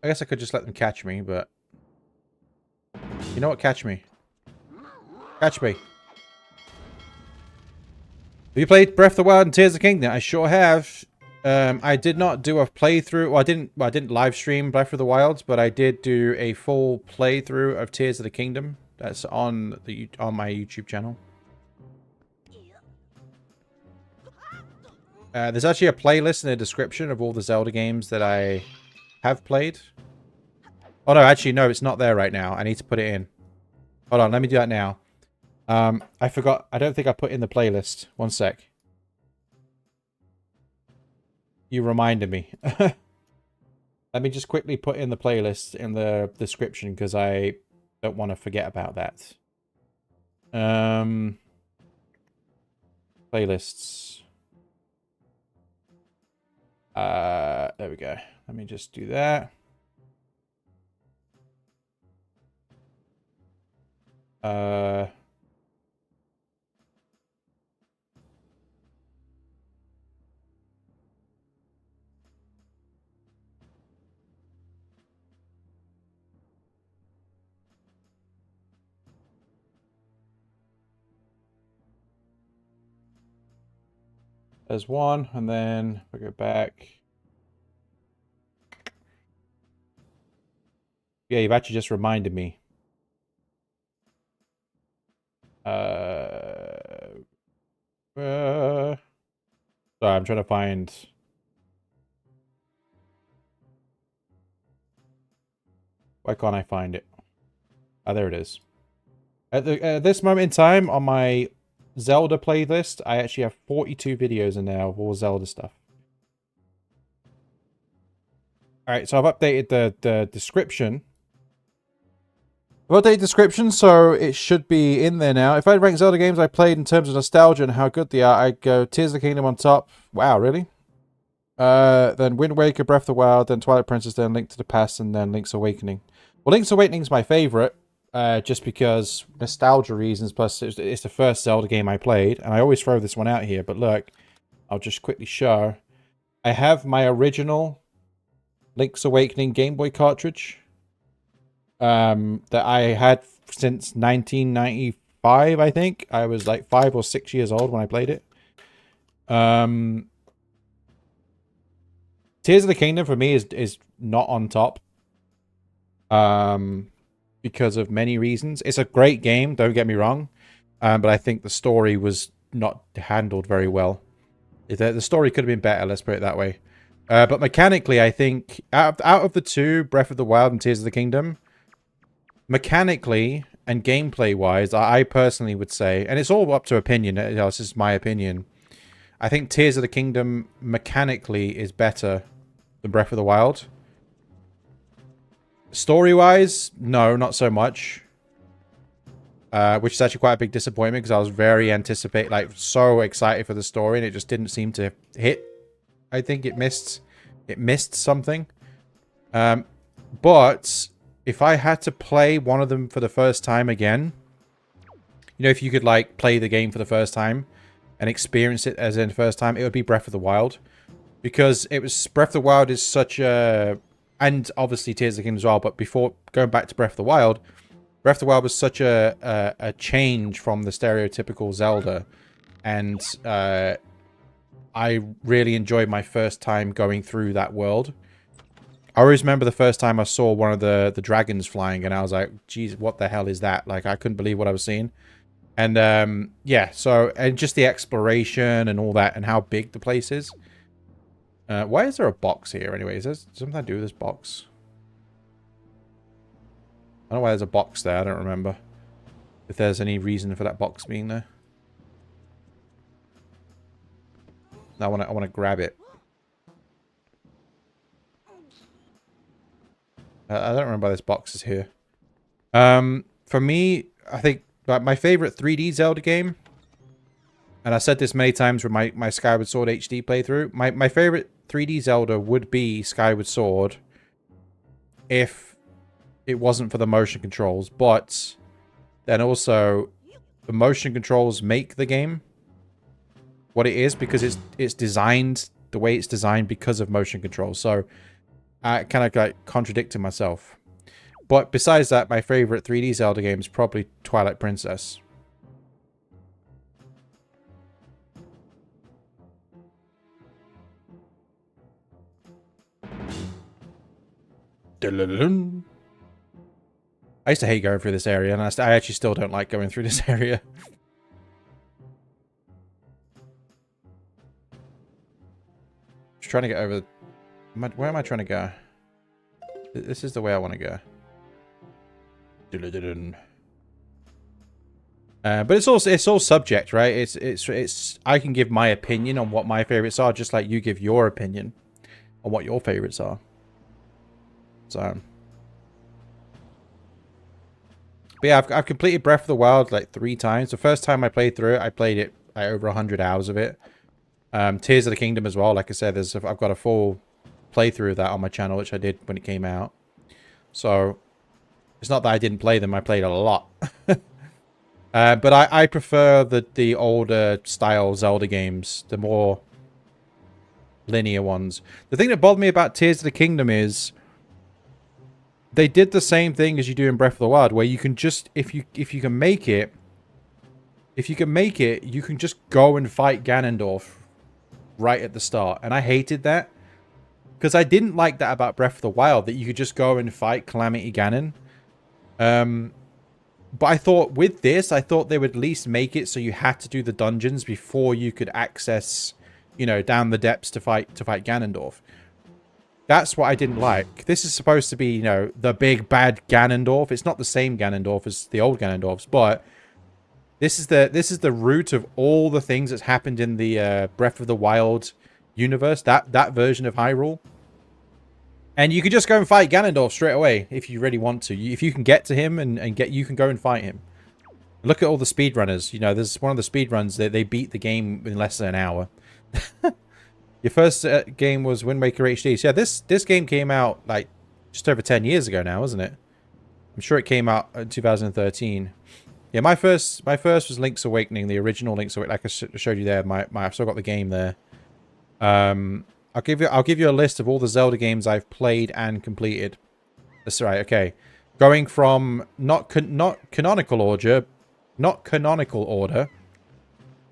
I guess I could just let them catch me, but... You know what? Catch me. Catch me. Have you played Breath of the Wild and Tears of the Kingdom? I sure have. I did not do a playthrough. Well, I didn't live stream Breath of the Wild, but I did do a full playthrough of Tears of the Kingdom. That's on my YouTube channel. There's actually a playlist in the description of all the Zelda games that I have played. Oh no, actually no, it's not there right now. I need to put it in. Hold on, let me do that now. I forgot. I don't think I put in the playlist. One sec. You reminded me. Let me just quickly put in the playlist in the description because I don't want to forget about that. Playlists. There we go. Let me just do that. There's one, and then we go back. Yeah, you've actually just reminded me. Sorry, I'm trying to find Why can't I find it? Oh, there it is. At this moment in time, on my Zelda playlist, I actually have 42 videos in there of all Zelda stuff. Alright, so I've updated the description. I've updated description, so it should be in there now. If I rank Zelda games I played in terms of nostalgia and how good they are, I'd go Tears of the Kingdom on top. Wow, really? Then Wind Waker, Breath of the Wild, then Twilight Princess, then Link to the Past, and then Link's Awakening. Well, Link's Awakening is my favorite, just because nostalgia reasons, plus it's the first Zelda game I played, and I always throw this one out here, but look, I'll just quickly show. I have my original Link's Awakening Game Boy cartridge that I had since 1995, I think. I was like 5 or 6 years old when I played it. Tears of the Kingdom for me is not on top. Because of many reasons. It's a great game, don't get me wrong. But I think the story was not handled very well. The story could have been better, let's put it that way. But mechanically, I think out of the two, Breath of the Wild and Tears of the Kingdom, mechanically and gameplay-wise, I personally would say, and it's all up to opinion, this is my opinion, I think Tears of the Kingdom mechanically is better than Breath of the Wild. Story-wise, no, not so much. Which is actually quite a big disappointment because I was very so excited for the story and it just didn't seem to hit. I think it missed something. But if I had to play one of them for the first time again, you know, if you could like play the game for the first time and experience it as in the first time, it would be Breath of the Wild. Because Breath of the Wild is such a... And obviously Tears of the Kingdom as well, but before going back to Breath of the Wild was such a change from the stereotypical Zelda. And I really enjoyed my first time going through that world. I always remember the first time I saw one of the dragons flying, and I was like, geez, what the hell is that? Like, I couldn't believe what I was seeing. And yeah, so, and just the exploration and all that, and how big the place is. Why is there a box here anyway? Is there something to do with this box? I don't know why there's a box there. I don't remember if there's any reason for that box being there. I want to grab it. I don't remember why this box is here. For me, I think my favorite 3D Zelda game, and I said this many times with my Skyward Sword HD playthrough, my favorite 3D Zelda would be Skyward Sword if it wasn't for the motion controls, but then also the motion controls make the game what it is because it's designed the way it's designed because of motion controls. So I kind of like contradicting myself. But besides that, my favorite 3D Zelda game is probably Twilight Princess. I used to hate going through this area, and I actually still don't like going through this area. Just trying to get over... Where am I trying to go? This is the way I want to go. But it's all subject, right? It's I can give my opinion on what my favorites are, just like you give your opinion on what your favorites are. So, but yeah, I've completed Breath of the Wild like 3 times. The first time I played through it, I played it like over 100 hours of it. Tears of the Kingdom as well. Like I said, I've got a full playthrough of that on my channel, which I did when it came out. So it's not that I didn't play them; I played a lot. But I prefer the older style Zelda games, the more linear ones. The thing that bothered me about Tears of the Kingdom is they did the same thing as you do in Breath of the Wild, where you can just, if you can make it, you can just go and fight Ganondorf right at the start. And I hated that. Because I didn't like that about Breath of the Wild, that you could just go and fight Calamity Ganon. But I thought with this, I thought they would at least make it so you had to do the dungeons before you could access, you know, down the depths to fight Ganondorf. That's what I didn't like. This is supposed to be, you know, the big bad Ganondorf. It's not the same Ganondorf as the old Ganondorfs, but this is the root of all the things that's happened in the Breath of the Wild universe. That version of Hyrule. And you could just go and fight Ganondorf straight away if you really want to. If you can get to him you can go and fight him. Look at all the speedrunners. You know, there's one of the speedruns that they beat the game in less than an hour. Your first game was Wind Waker HD. So yeah, this game came out like just over 10 years ago now, isn't it? I'm sure it came out in 2013. Yeah, my first was Link's Awakening, the original Link's Awakening. Like I showed you there, I've still got the game there. I'll give you a list of all the Zelda games I've played and completed. That's right. Okay, going from not canonical order,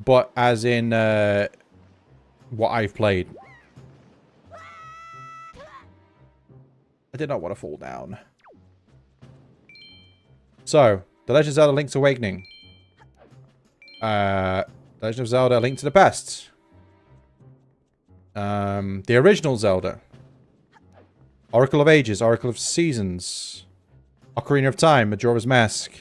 but as in what I've played. I did not want to fall down. So, The Legend of Zelda: Link's Awakening. The Legend of Zelda: Link to the Past. The original Zelda. Oracle of Ages, Oracle of Seasons. Ocarina of Time, Majora's Mask.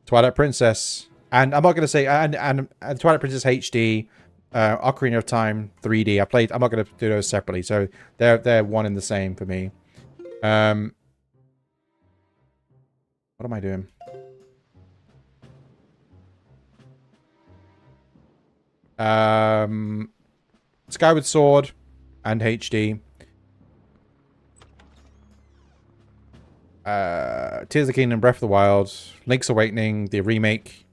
Twilight Princess. And I'm not going to say... And Twilight Princess HD. Ocarina of Time 3D. I'm not going to do those separately. So they're one and the same for me. What am I doing? Skyward Sword and HD. Tears of the Kingdom, Breath of the Wild, Link's Awakening, the remake.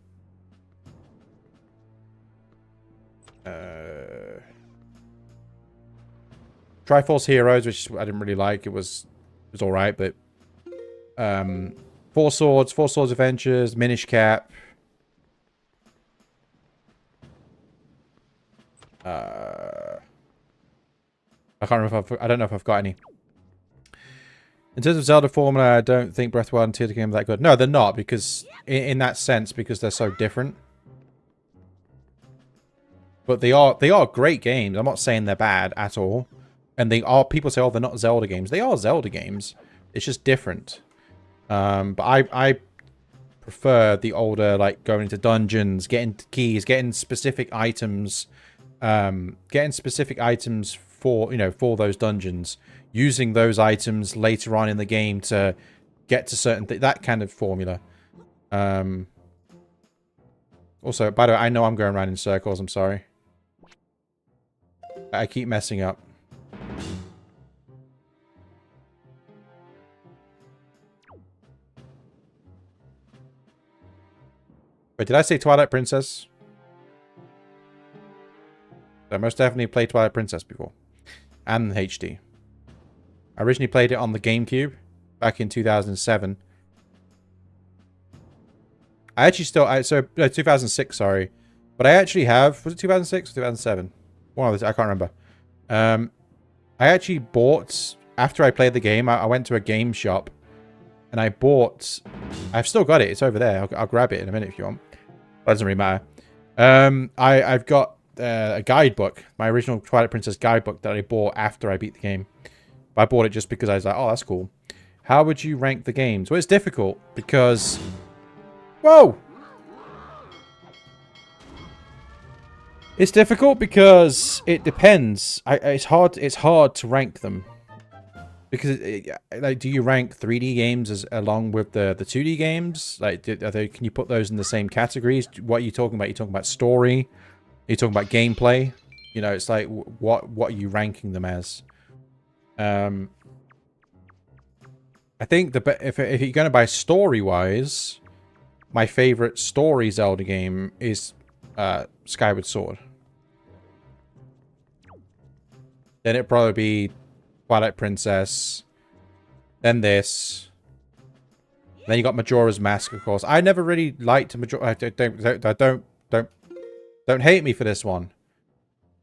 Triforce Heroes, which I didn't really like. It was alright, but Four Swords Adventures, Minish Cap. I can't remember I don't know if I've got any. In terms of Zelda formula, I don't think Breath of the Wild and Tears of the Kingdom are that good. No, they're not, because in that sense, because they're so different. But they are great games. I'm not saying they're bad at all. And they are, people say, oh, they're not Zelda games. They are Zelda games. It's just different. But I prefer the older, like, going into dungeons, getting keys, getting specific items, for, you know, for those dungeons, using those items later on in the game to get to certain that kind of formula. Also, by the way, I know I'm going around in circles. I'm sorry. I keep messing up. Wait, did I say Twilight Princess? I most definitely played Twilight Princess before. And HD. I originally played it on the GameCube back in 2007. I actually still... 2006, sorry. But I actually have... Was it 2006 or 2007? One of those, I can't remember. I actually bought... After I played the game, I went to a game shop. And I bought... I've still got it. It's over there. I'll grab it in a minute if you want. That doesn't really matter. I've got a guidebook. My original Twilight Princess guidebook that I bought after I beat the game. But I bought it just because I was like, oh, that's cool. How would you rank the games? Well, it's difficult because... Whoa! It's difficult because it depends. It's hard to rank them. Because, like, do you rank 3D games along with the 2D games? Like, can you put those in the same categories? What are you talking about? Are you talking about story? Are you talking about gameplay? You know, it's like, what are you ranking them as? I think if you're going to buy story-wise, my favorite story Zelda game is Skyward Sword. Then it'd probably be Twilight Princess. Then this. Then you got Majora's Mask, of course. I never really liked Majora. Don't hate me for this one.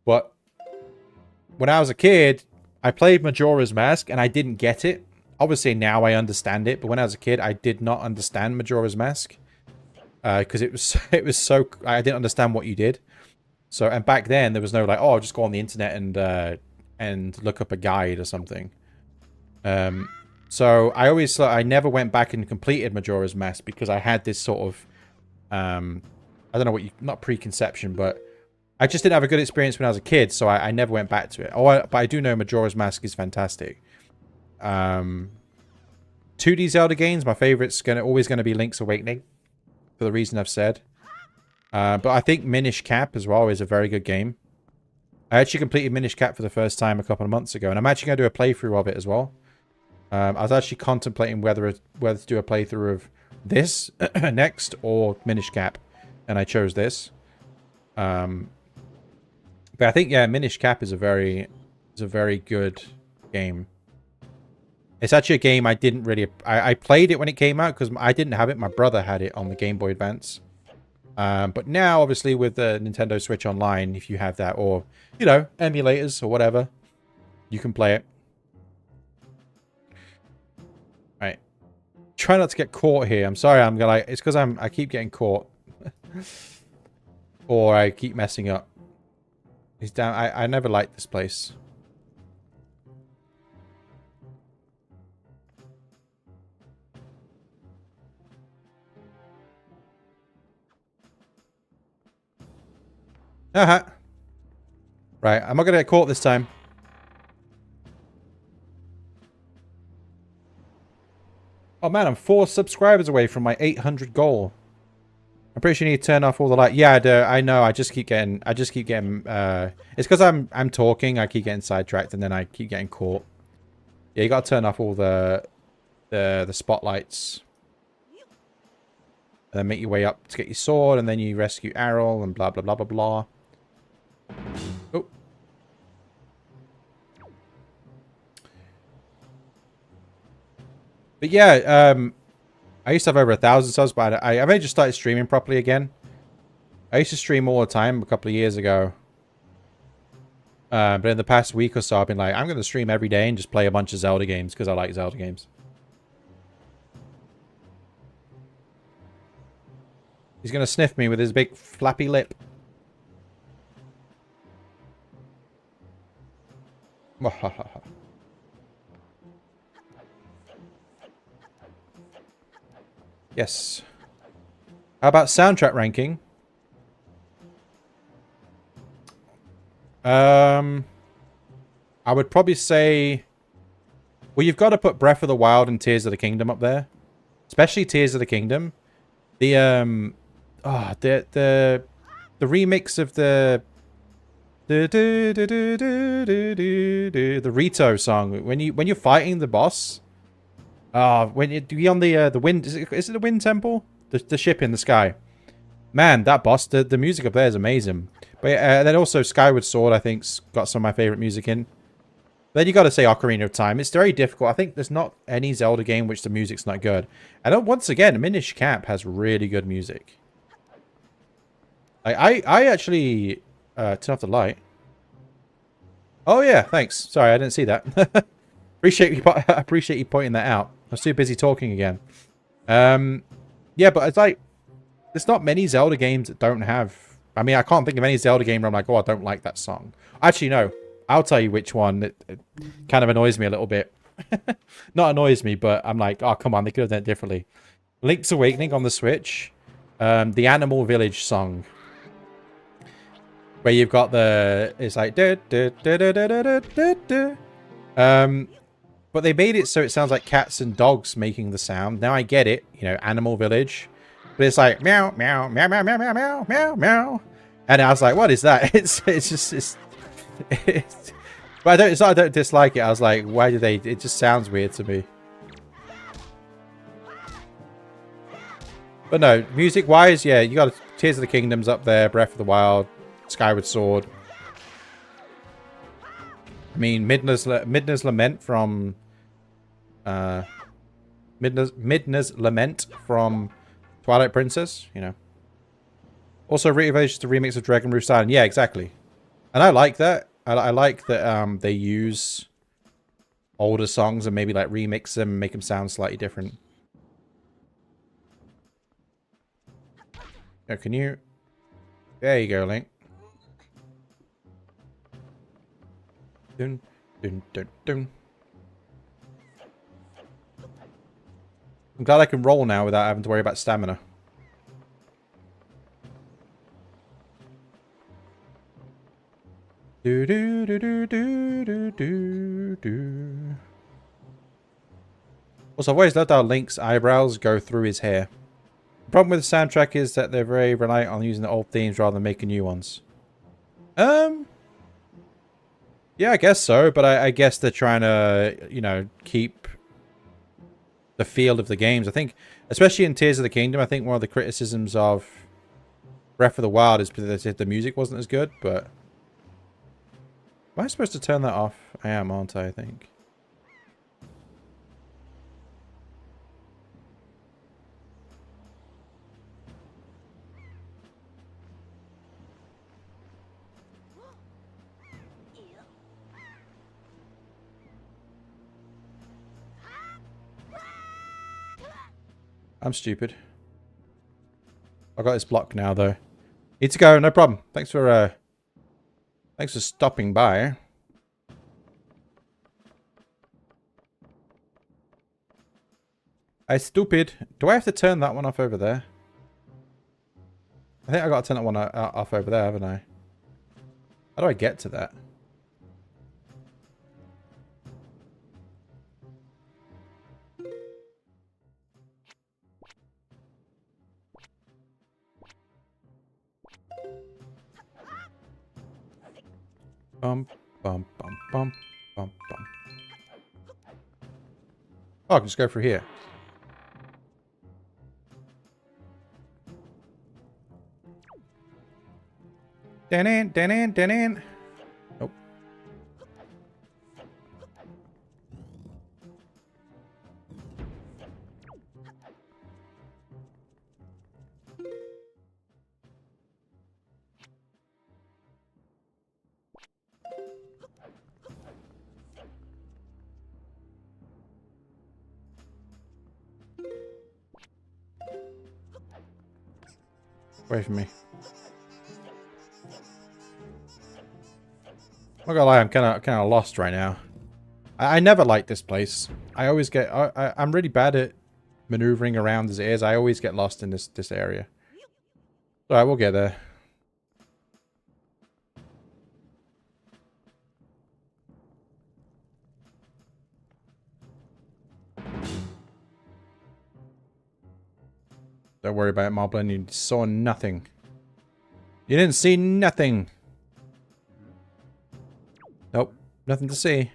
But when I was a kid, I played Majora's Mask and I didn't get it. Obviously now I understand it, but when I was a kid, I did not understand Majora's Mask. Because it was so... I didn't understand what you did. So, and back then, there was no like, oh, I'll just go on the internet and look up a guide or something. So I never went back and completed Majora's Mask because I had this sort of, I don't know what not preconception, but I just didn't have a good experience when I was a kid, so I never went back to it. But I do know Majora's Mask is fantastic. 2D Zelda games, my favorite's always gonna be Link's Awakening, for the reason I've said. But I think Minish Cap as well is a very good game. I actually completed Minish Cap for the first time a couple of months ago, and I'm actually going to do a playthrough of it as well. I was actually contemplating whether to do a playthrough of this next or Minish Cap, and I chose this. But I think, yeah, Minish Cap is a very good game. It's actually a game I didn't really... I played it when it came out because I didn't have it. My brother had it on the Game Boy Advance. But now, obviously, with the Nintendo Switch Online, if you have that, or, you know, emulators or whatever, you can play it. Right. Try not to get caught here. I'm sorry, it's because I keep getting caught. Or I keep messing up. He's down. I never liked this place. Right, I'm not gonna get caught this time. Oh man, I'm 4 subscribers away from my 800 goal. I'm pretty sure you need to turn off all the light. Yeah, I know. I just keep getting. It's because I'm talking. I keep getting sidetracked, and then I keep getting caught. Yeah, you gotta turn off all the spotlights. And then make your way up to get your sword, and then you rescue Arrol, and blah blah blah blah blah. Oh. But yeah, I used to have over 1,000 subs, but I've only just started streaming properly again. I used to stream all the time a couple of years ago. But in the past week or so, I've been like, I'm going to stream every day and just play a bunch of Zelda games because I like Zelda games. He's going to sniff me with his big flappy lip. Yes. How about soundtrack ranking? I would probably say... Well, you've got to put Breath of the Wild and Tears of the Kingdom up there. Especially Tears of the Kingdom. The, the remix of the Rito song. When you're fighting the boss... when you're on the wind... Is it the Wind Temple? The ship in the sky. Man, that boss, the music up there is amazing. But then also Skyward Sword, I think's got some of my favorite music in. Then you got to say Ocarina of Time. It's very difficult. I think there's not any Zelda game which the music's not good. And once again, Minish Cap has really good music. I actually turn off the light. Oh yeah, thanks. Sorry, I didn't see that. Appreciate you pointing that out. I was too busy talking again. Yeah, but it's like there's not many Zelda games that don't have... I mean, I can't think of any Zelda game where I'm like, oh, I don't like that song. Actually, no. I'll tell you which one. It kind of annoys me a little bit. Not annoys me, but I'm like, oh, come on. They could have done it differently. Link's Awakening on the Switch. The Animal Village song. Where you've got the... It's like... But they made it so it sounds like cats and dogs making the sound. Now I get it. You know, Animal Village. But it's like meow, meow, meow, meow, meow, meow, meow, meow, meow. And I was like, what is that? It's but it's not I don't dislike it. I was like, why do they... It just sounds weird to me. But no, music-wise, yeah, you got Tears of the Kingdom's up there, Breath of the Wild, Skyward Sword. I mean, Midna's Lament from... Midna's Lament from Twilight Princess, you know. Also, Rita Village is the remix of Dragon Roost Island. Yeah, exactly. And I like that. I like that they use older songs and maybe like remix them and make them sound slightly different. Oh, can you... There you go, Link. Dun, dun, dun, dun. I'm glad I can roll now without having to worry about stamina. Do do do do do do do do. Also, I've always loved how Link's eyebrows go through his hair. The problem with the soundtrack is that they're very reliant on using the old themes rather than making new ones. Yeah, I guess so, but I guess they're trying to, you know, keep the feel of the games. I think, especially in Tears of the Kingdom, I think one of the criticisms of Breath of the Wild is that the music wasn't as good, but... Am I supposed to turn that off? I am, aren't I think? I'm stupid. I got this block now, though. Need to go, no problem. Thanks for stopping by. Hey, stupid. Do I have to turn that one off over there? I think I got to turn that one off over there, haven't I? How do I get to that? Bum, bum, bum, bum, bum, bum. Oh, I can just go through here. Dan-in. Nope. Away from me. I'm not gonna lie, I'm kind of lost right now. I never liked this place. I always get... I'm really bad at maneuvering around as it is. I always get lost in this area. Alright, we'll get there. Don't worry about it, Moblin. You saw nothing. You didn't see nothing. Nope. Nothing to see.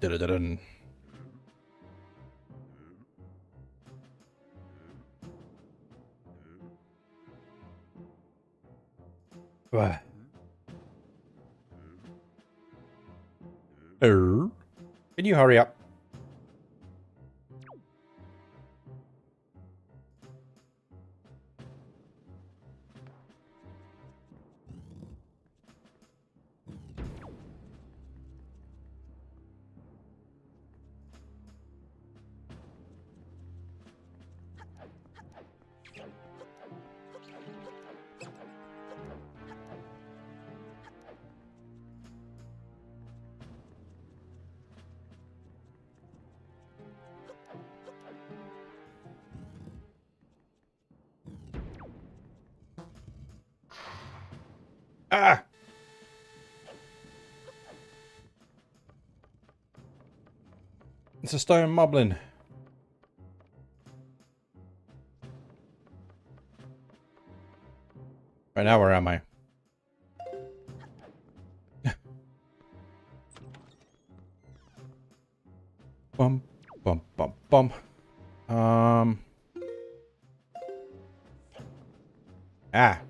Dun-dun-dun. Can you hurry up? Ah! It's a stone moblin. Right now, where am I? Bum, bum, bum, bum. Ah.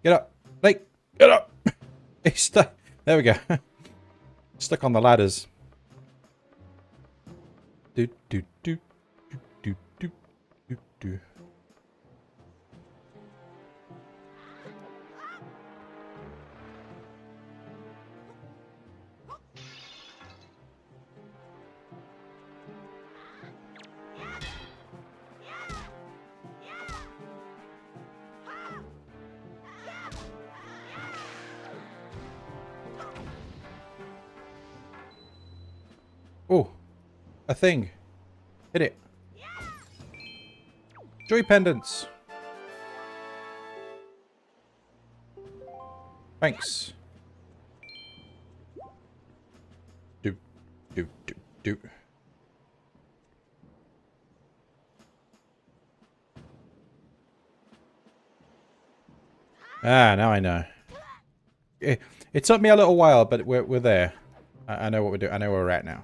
Get up. Like, get up. He's stuck. There we go. Stuck on the ladders. Do, do, do, do, do, do, do, do. a thing. Hit it. Joy pendants. Thanks. Do, do, do, do. Ah, now I know. It took me a little while, but we're there. I know what we're doing. I know where we're at now.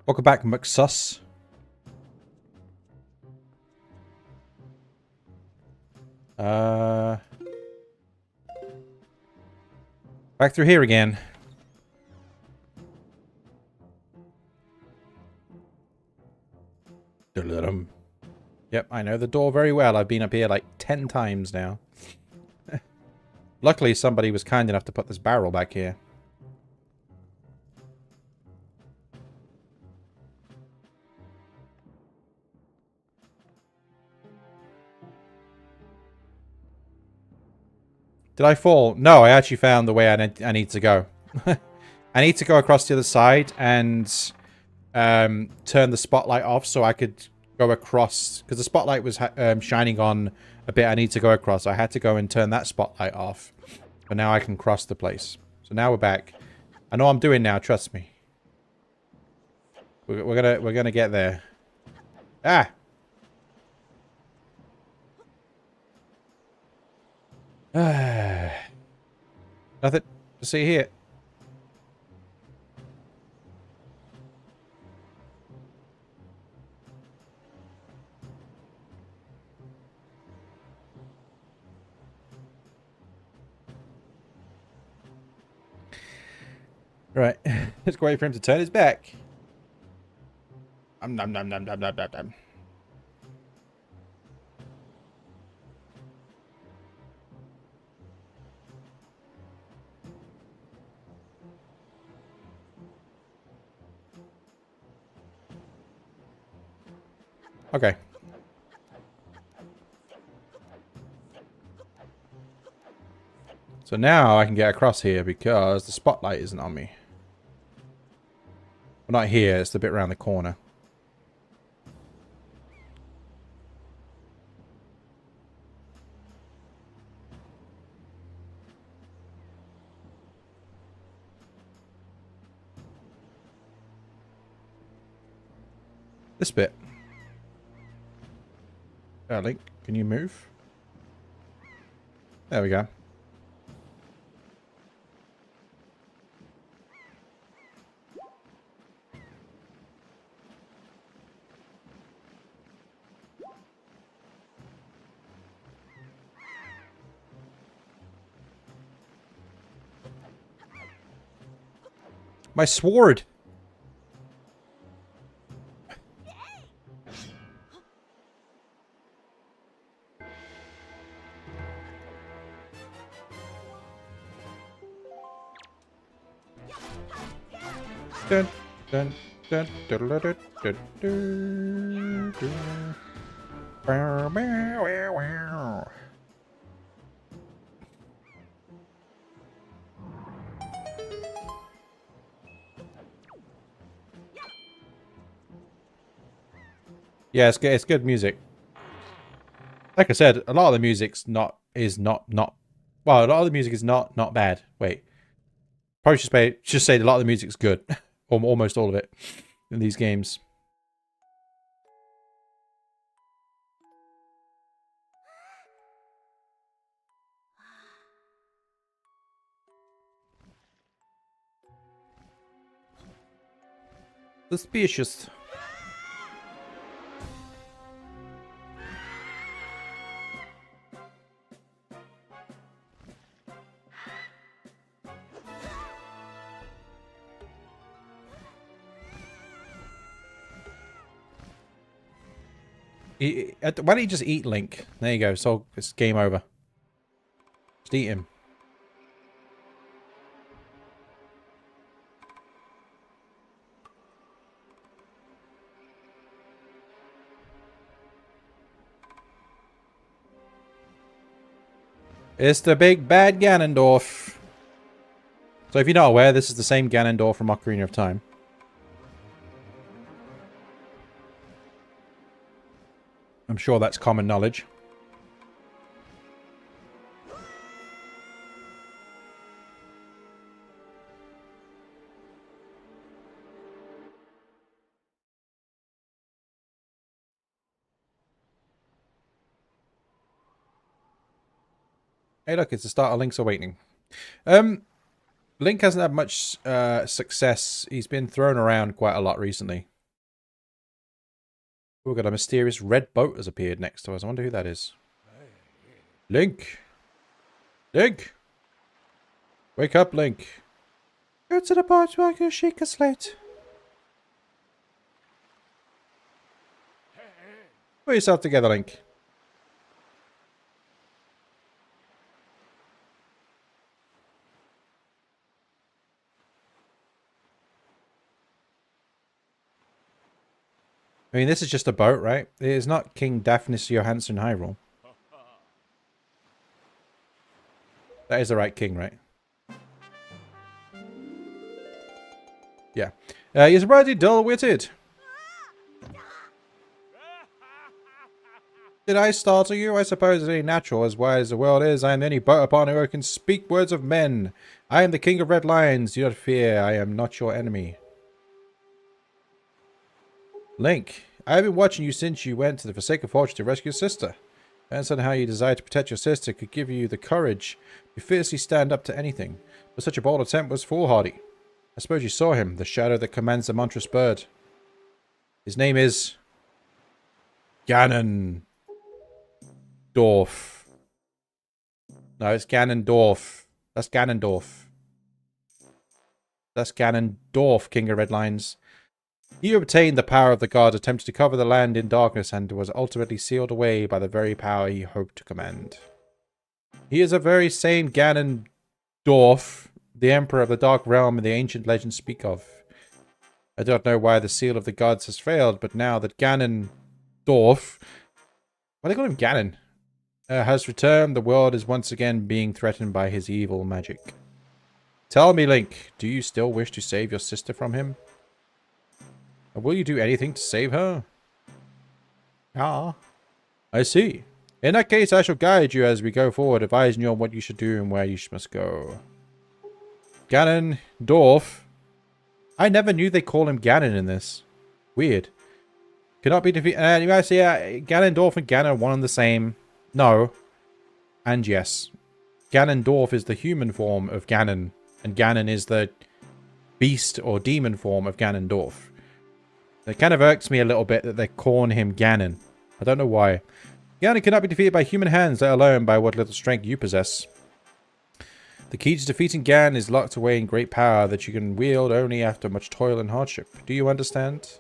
Welcome back, McSuss. Back through here again. Yep, I know the door very well. I've been up here like 10 times now. Luckily, somebody was kind enough to put this barrel back here. Did I fall? No, I actually found the way I need to go. I need to go across the other side and turn the spotlight off so I could go across. Because the spotlight was shining on a bit I need to go across. I had to go and turn that spotlight off. But now I can cross the place. So now we're back. I know what I'm doing now, trust me. We're gonna get there. Ah! Nothing to see here. Right. Let's wait for him to turn his back. Nom nom nom nom nom nom nom. Okay. So now I can get across here because the spotlight isn't on me. Well, not here, it's the bit around the corner. This bit. Link, can you move? There we go. My sword! Dun, dun, dun, dun, dun, dun, dun, dun, dun. Bow, bow, wow, wow. Yeah, it's good music. Like I said, a lot of the music's not well, a lot of the music is not bad. Wait. Probably should say a lot of the music's good. Or almost all of it in these games. Suspicious. Why don't you just eat Link? There you go. So it's game over. Just eat him. It's the big bad Ganondorf. So if you're not aware, this is the same Ganondorf from Ocarina of Time. I'm sure that's common knowledge. Hey look, it's the start of Link's Awakening. Link hasn't had much success. He's been thrown around quite a lot recently. We've got a mysterious red boat has appeared next to us. I wonder who that is. Link! Link! Wake up, Link. Go to the boat where I can shake a slate. Put yourself together, Link. I mean, this is just a boat, right? It is not King Daphnis Johansson Hyrule. That is the right king, right? Yeah. You're surprisingly dull-witted. Did I startle you? I suppose it's only natural. As wide as the world is, I am the only boat upon who can speak words of men. I am the king of red lions. Do not fear. I am not your enemy. Link, I have been watching you since you went to the Forsaken Fortress to rescue your sister. I understand how you desire to protect your sister could give you the courage to fiercely stand up to anything. But such a bold attempt was foolhardy. I suppose you saw him, the shadow that commands the monstrous bird. His name is... Ganondorf. No, it's Ganondorf. That's Ganondorf. That's Ganondorf, King of Red Lions. He obtained the power of the god, attempted to cover the land in darkness, and was ultimately sealed away by the very power he hoped to command. He is a very same Ganondorf, the emperor of the Dark Realm the ancient legends speak of. I don't know why the seal of the gods has failed, but now that Ganondorf, why they call him Ganon, has returned, the world is once again being threatened by his evil magic. Tell me, Link, do you still wish to save your sister from him? And will you do anything to save her? Ah, I see. In that case, I shall guide you as we go forward, advising you on what you should do and where you must go. Ganondorf. I never knew they call him Ganon in this. Weird. Cannot be defeated. You guys see, Ganondorf and Ganon are one and the same. No. And yes. Ganondorf is the human form of Ganon, and Ganon is the beast or demon form of Ganondorf. It kind of irks me a little bit that they're calling him Ganon. I don't know why. Ganon cannot be defeated by human hands, let alone by what little strength you possess. The key to defeating Ganon is locked away in great power that you can wield only after much toil and hardship. Do you understand?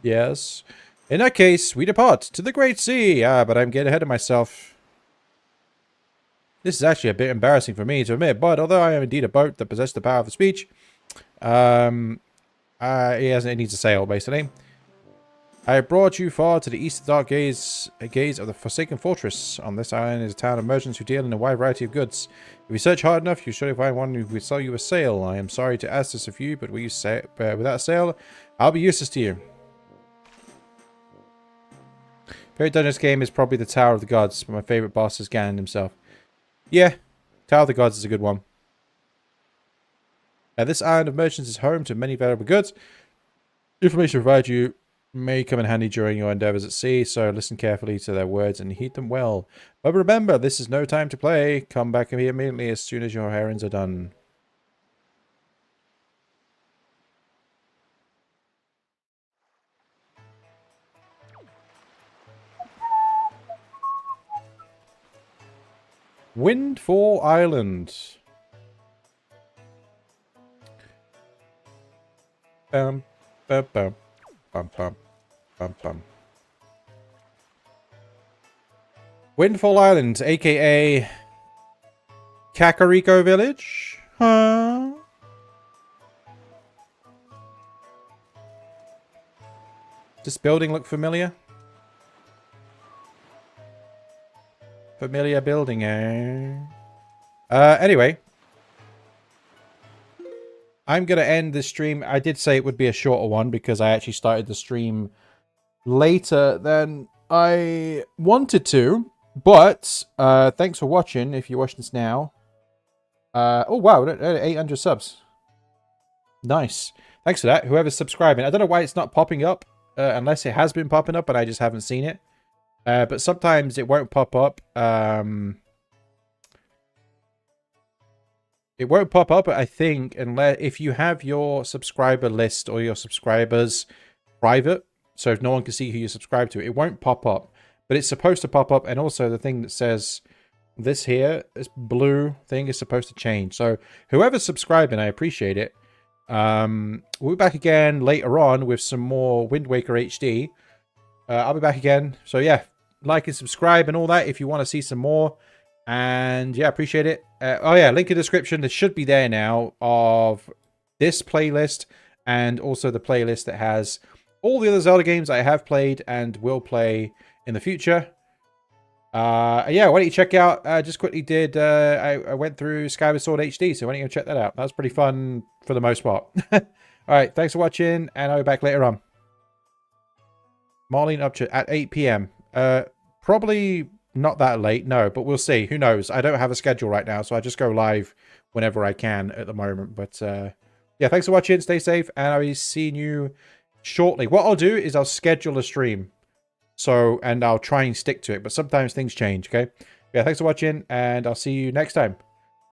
Yes. In that case, we depart to the Great Sea. But I'm getting ahead of myself. This is actually a bit embarrassing for me to admit, but although I am indeed a boat that possesses the power of speech, it needs a sail, basically. I have brought you far to the east of the dark gaze of the Forsaken Fortress. On this island is a town of merchants who deal in a wide variety of goods. If you search hard enough, you'll surely find one who will sell you a sail. I am sorry to ask this of you, but will you say, without a sail, I'll be useless to you. Favorite dungeon game is probably the Tower of the Gods, but my favorite boss is Ganon himself. Yeah, Tower of the Gods is a good one. This island of merchants is home to many valuable goods. Information provided you may come in handy during your endeavors at sea, so listen carefully to their words and heed them well. But remember, this is no time to play. Come back immediately as soon as your errands are done. Windfall Island. Bum, bum, bum, bum, bum, bum, bum. Windfall Island, aka Kakariko Village? Huh? Does this building look familiar? Familiar building, eh? Anyway. I'm going to end this stream. I did say it would be a shorter one because I actually started the stream later than I wanted to. But, thanks for watching if you're watching this now. Oh, wow, 800 subs. Nice. Thanks for that. Whoever's subscribing. I don't know why it's not popping up, unless it has been popping up, but I just haven't seen it. But sometimes it won't pop up. It won't pop up, I think, unless if you have your subscriber list or your subscribers private. So if no one can see who you subscribe to, it won't pop up. But it's supposed to pop up, and also the thing that says this here, this blue thing is supposed to change. So whoever's subscribing, I appreciate it. We'll be back again later on with some more Wind Waker HD. I'll be back again. So yeah, like and subscribe and all that if you want to see some more. And yeah, appreciate it. Oh yeah, link in the description. There should be there now of this playlist and also the playlist that has all the other Zelda games I have played and will play in the future. Yeah, why don't you check out, just quickly did, I went through Skyward Sword HD, so why don't you check that out? That was pretty fun for the most part. Alright, thanks for watching, and I'll be back later on. Marlene Upchurch at 8 PM. Probably not that late, no, but we'll see. Who knows? I don't have a schedule right now, so I just go live whenever I can at the moment. But, yeah, thanks for watching. Stay safe, and I'll be seeing you shortly. What I'll do is I'll schedule a stream. So, and I'll try and stick to it, but sometimes things change, okay? Yeah, thanks for watching, and I'll see you next time.